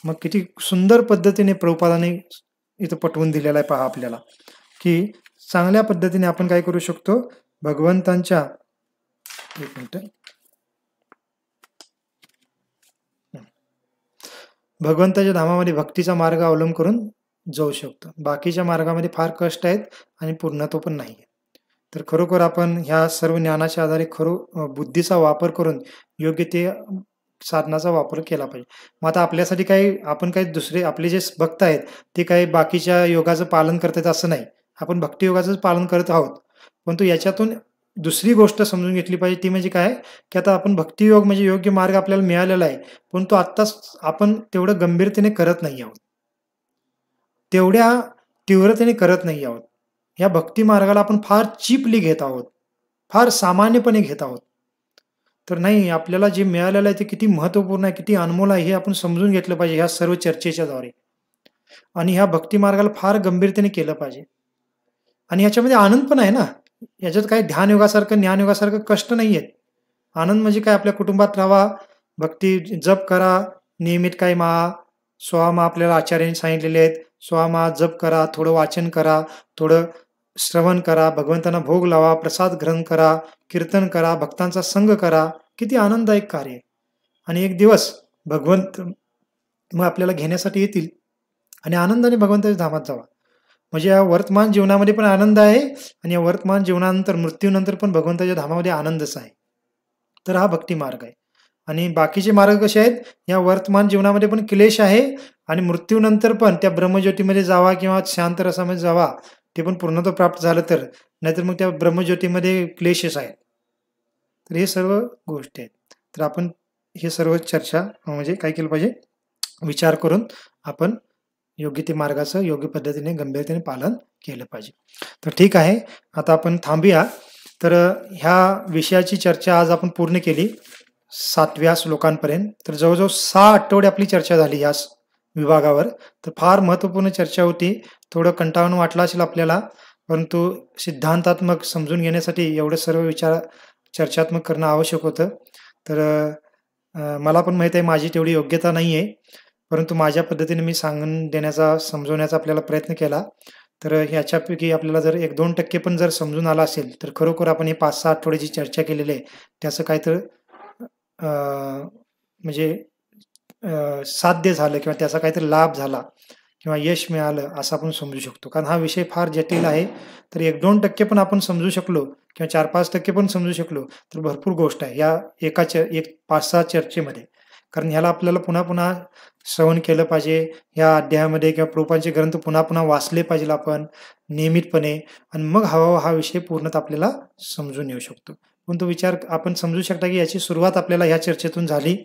मग किती सुंदर पद्धतीने प्रभुपादाने इथं पटवून दिलेला आहे पहा आपल्याला, की चांगल्या पद्धतीने आपण काय करू शकतो, भगवंतांच्या भगवंताच्या धामामध्ये भक्तीचा मार्ग अवलंब करून जाऊ शकतो. बाकीच्या मार्गामध्ये फार कष्ट आहेत आणि पूर्णत्व पण नाही. तर खरोखर आपण ह्या सर्व ज्ञानाच्या आधारे बुद्धीचा वापर करून योग्य ते साधनाचा वापर केला पाहिजे. मग आता आपल्यासाठी आपण काही दुसरे आपले जे भक्त आहेत ते काही बाकीच्या योगाचं पालन करतात असं नाही, आपण भक्ती योगाचं पालन करत आहोत. परंतु याच्यातून दुसरी गोष्ट समजून घेतली पाहिजे, ती म्हणजे काय, की आता आपण भक्तियोग म्हणजे योग्य मार्ग आपल्याला मिळालेला आहे, परंतु आत्ताच आपण तेवढं गंभीरतेने करत नाही आहोत, तेवढ्या तीव्रतेने करत नाही आहोत. या भक्ती मार्गाला आपण फार चीपली घेत आहोत, फार सामान्यपणे घेत आहोत. तर नाही, आपल्याला जे मिळालेलं आहे ते किती महत्त्वपूर्ण आहे, किती अनमोल आहे हे आपण समजून घेतलं पाहिजे ह्या सर्व चर्चेच्या द्वारे. आणि ह्या भक्ती मार्गाला फार गंभीरतेने केलं पाहिजे. आणि ह्याच्यामध्ये आनंद पण आहे ना, याच्यात काही ध्यान योगासारखं ज्ञानयोगासारखं कष्ट नाही आहेत. आनंद म्हणजे काय, आपल्या कुटुंबात राहा, भक्ती जप करा, नियमित काही सोळा आपल्याला आचार्यांनी सांगितलेले आहेत, 16 जप करा, थोडं वाचन करा, थोडं श्रवण करा, भगवंतांना भोग लावा, प्रसाद ग्रहण करा, कीर्तन करा, भक्तांचा संग करा. किती आनंददायक कार्य आहे. आणि एक दिवस भगवंत मग आपल्याला घेण्यासाठी येतील आणि आनंदाने भगवंताच्या धामात जावा. म्हणजे या वर्तमान जीवनामध्ये पण आनंद आहे आणि या वर्तमान जीवनानंतर मृत्यूनंतर पण भगवंताच्या धामामध्ये आनंदच आहे. तर हा भक्ती मार्ग आहे. आणि बाकीचे मार्ग कसे आहेत, या वर्तमान जीवनामध्ये पण क्लेश आहे आणि मृत्यूनंतर पण त्या ब्रह्मज्योतीमध्ये जावा किंवा शांत रसामध्ये जावा, ते पण पूर्णत्व प्राप्त झालं तर, नाहीतर मग त्या ब्रह्मज्योतीमध्ये क्लेशच आहेत. तर हे सर्व गोष्टी आहेत. तर आपण हे सर्व चर्चा म्हणजे काय केलं पाहिजे, विचार करून आपण योग्य ते मार्गाचं योग्य पद्धतीने गंभीरतेने पालन केलं पाहिजे. तर ठीक आहे, आता आपण थांबूया. तर ह्या विषयाची चर्चा आज आपण पूर्ण केली 7व्या श्लोकांपर्यंत. तर जवळजवळ 6 आठवडे आपली चर्चा झाली या विभागावर. तर फार महत्त्वपूर्ण चर्चा होती. थोडं कंटाळून वाटलं असेल आपल्याला, परंतु सिद्धांतात्मक समजून घेण्यासाठी एवढं सर्व विचार चर्चात्मक करणं आवश्यक होतं. तर मला पण माहीत आहे माझी तेवढी योग्यता नाही आहे, परंतु माझ्या पद्धतीने मी सांगून देण्याचा, समजवण्याचा आपल्याला प्रयत्न केला. तर ह्याच्यापैकी आपल्याला जर 1-2% पण जर समजून आला असेल तर खरोखर आपण हे 5-6 आठवड्याची चर्चा केलेली आहे त्याचं काय तर म्हणजे साध्य झालं किंवा त्याचा काहीतरी लाभ झाला किंवा यश मिळालं असं आपण समजू शकतो. कारण हा विषय फार जटिल आहे. तर 1-2% पण आपण समजू शकलो किंवा 4-5% पण समजू शकलो तर भरपूर गोष्ट आहे या 5-6 चर्चेमध्ये. कारण ह्याला आपल्याला पुन्हा पुन्हा श्रवण केलं पाहिजे. या अध्यायामध्ये किंवा प्रभुपादांचे ग्रंथ पुन्हा पुन्हा वाचले पाहिजे आपण नियमितपणे, आणि मग हा विषय पूर्णतः आपल्याला समजून येऊ शकतो. पण तो विचार आपण समजू शकता की याची सुरुवात आपल्याला ह्या चर्चेतून झाली.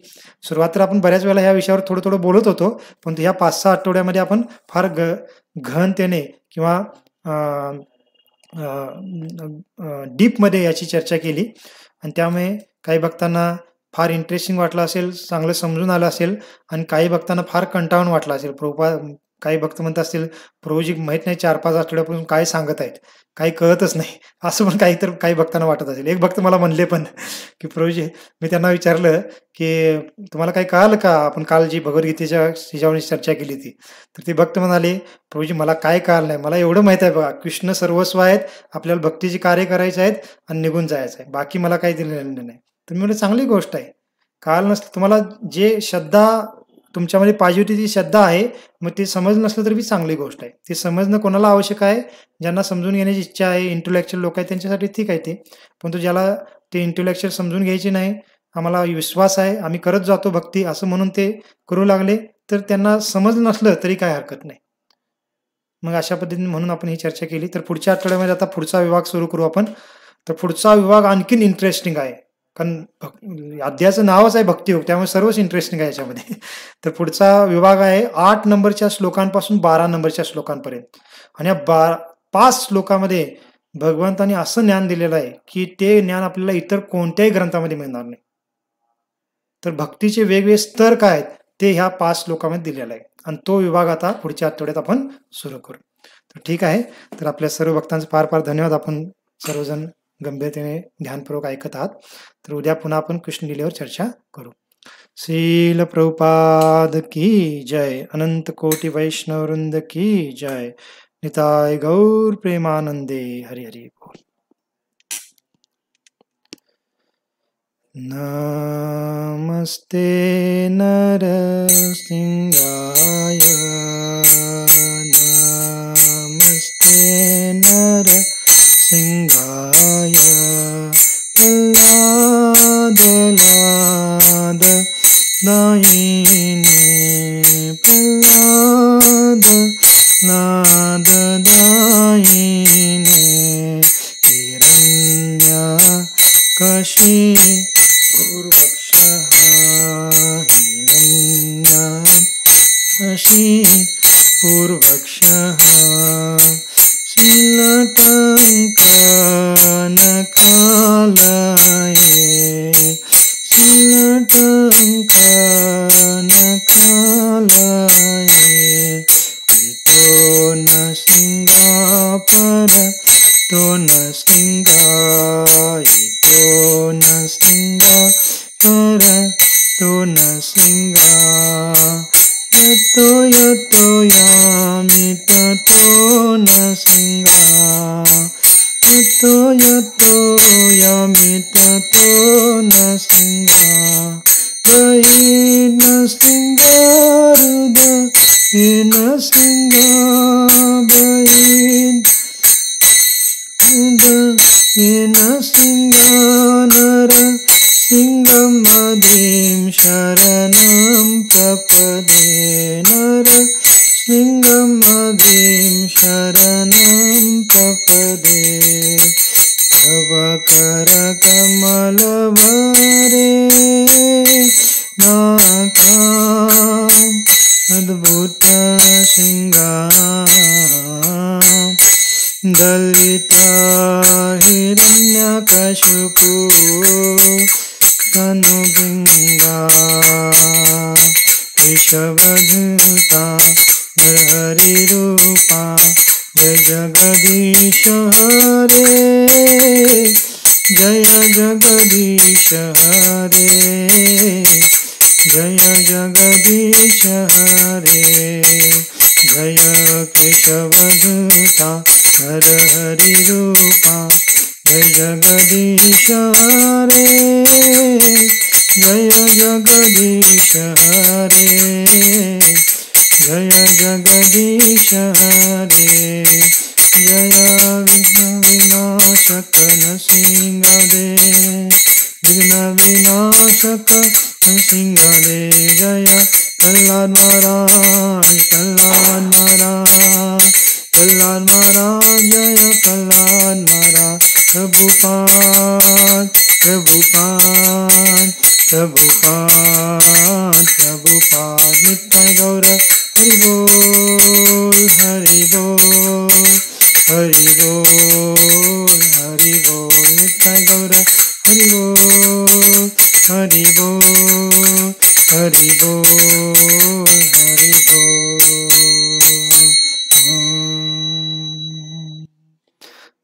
सुरुवात तर आपण बऱ्याच वेळेला ह्या विषयावर थोडं थोडं बोलत होतो, पण ह्या 5-6 आठवड्यामध्ये आपण फार गहनतेने किंवा डीपमध्ये याची चर्चा केली आणि त्यामुळे काही भक्तांना फार इंटरेस्टिंग वाटलं असेल, चांगलं समजून आलं असेल आणि काही भक्तांना फार कंटाळून वाटलं असेल. काही भक्त म्हणत असतील, प्रभूजी माहीत नाही 4-5 आठवड्यापासून काय सांगत आहेत, काही कळतच नाही. असं पण काही भक्तांना वाटत असेल. एक भक्त मला म्हणले पण, की प्रभूजी, मी त्यांना विचारलं, की तुम्हाला काही कळालं का? आपण काल जी भगवद्गीतेच्या ह्याच्यावर चर्चा केली होती. तर ते भक्त म्हणाले, प्रभूजी मला काय कळालं नाही. मला एवढं माहीत आहे बघा, कृष्ण सर्वस्व आहेत, आपल्याला भक्तीची कार्य करायचे आहेत आणि निघून जायचं आहे. बाकी मला काही दिलेलं नाही. तर मी म्हटलं चांगली गोष्ट आहे. कळालं नसलं तुम्हाला, जे श्रद्धा तुमच्यामध्ये पाहिजे होती ती श्रद्धा आहे, मग ते समजलं नसलं तरी चांगली गोष्ट आहे. ते समजणं कोणाला आवश्यक आहे? ज्यांना समजून घेण्याची इच्छा आहे, इंटेलेक्चुअल लोक आहेत त्यांच्यासाठी ठीक आहे ते. परंतु ज्याला ते इंटेलेक्चुअल समजून घ्यायचे नाही, आम्हाला विश्वास आहे, आम्ही करत जातो भक्ती असं म्हणून ते करू लागले, तर त्यांना समजलं नसलं तरी काय हरकत नाही. मग अशा पद्धतीने म्हणून आपण ही चर्चा केली. तर पुढच्या आठवड्यामध्ये आता पुढचा विभाग सुरू करू आपण. तर पुढचा विभाग आणखीन इंटरेस्टिंग आहे. कारण अध्यायाचं नावच आहे भक्तियोग, त्यामुळे सर्वच इंटरेस्टिंग आहे याच्यामध्ये. तर पुढचा विभाग आहे 8 नंबरच्या श्लोकांपासून 12 नंबरच्या श्लोकांपर्यंत. आणि या 5 श्लोकामध्ये भगवंतांनी असं ज्ञान दिलेलं आहे, की ते ज्ञान आपल्याला इतर कोणत्याही ग्रंथामध्ये मिळणार नाही. तर भक्तीचे वेगवेगळे स्तर काय आहेत ते ह्या 5 श्लोकामध्ये दिलेला आहे. आणि तो विभाग आता पुढच्या आठवड्यात आपण सुरू करू. तर ठीक आहे. तर आपल्या सर्व भक्तांचे फार फार धन्यवाद. आपण सर्वजण गंभीरतेने ध्यानपूर्वक ऐकत आहात. तर उद्या पुन्हा आपण कृष्ण लीलेवर चर्चा करू. श्रील प्रभुपाद की जय. अनंत कोटी वैष्णव वृंद की जय. निताय गौर प्रेमानंदे. हरि हरि बोल. नमस्ते नरसिंहाय. नमस्ते नरसिंहाय. प्रल्हाद लाद दायिने. प्रल्हाद लाद दायिने. हिरण्यकशी पूर्वक्षः. हिरण्यकशी पूर्वक्षः. शीलटङ्कनकालये. शीलटङ्कनकालये. इतो न सिंगापर तो न सिंगा. इतो न सिंगापर तो न सिंगा. यतो यतो यामि ततो न सिंगा. यतो यतो यामि ततो न सिंगा. बहिर्न सिंगा हृदयेन सिंगा. बहिर्हृदयेन सिंगा. नर सिंहमदीं शरणं प्रपदे. नर सिंहमदीं शरणं प्रपदे. तव करकमलवरे नाकाम् अद्भुत सिंगाम्. दलिता हिरण्यकशिपु तनुभृङ्गा. केशवधृता नरहरिरूपा. जय जगदीश हरे. जय जगदीश हरे. जय जगदीश हरे. जय केशवधृता नरहरिरूपा. जय जगदीश हरे. जय जगदीश हरे. जय जगदीश हरे. जय विघ्न विनाशक नृसिंहदे. विघ्न विनाशक नृसिंहदे. जय प्रल्हाद महाराज. प्रल्हाद महाराज. प्रल्हाद महाराज. जय प्रल्हाद महाराज. प्रभुपाद प्रभुपाद प्रभुपाद प्रभुपाद. नित्य गौर हरि बोल हरि बोल हरि बोल. हरि बोल, हरि बोल, हरि बोल।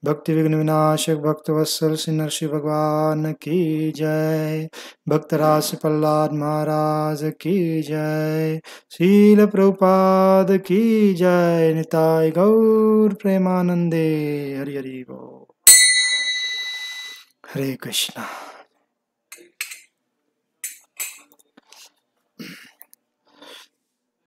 भक्ति विघ्न विनाशक भक्तवत्सल श्री नरसिंह भगवान की जय। भक्तराज प्रहलाद महाराज की जय। शील प्रभुपाद की जय। निताय गौर प्रेमानंदे। हरि हरि बोल। हरे कृष्णा।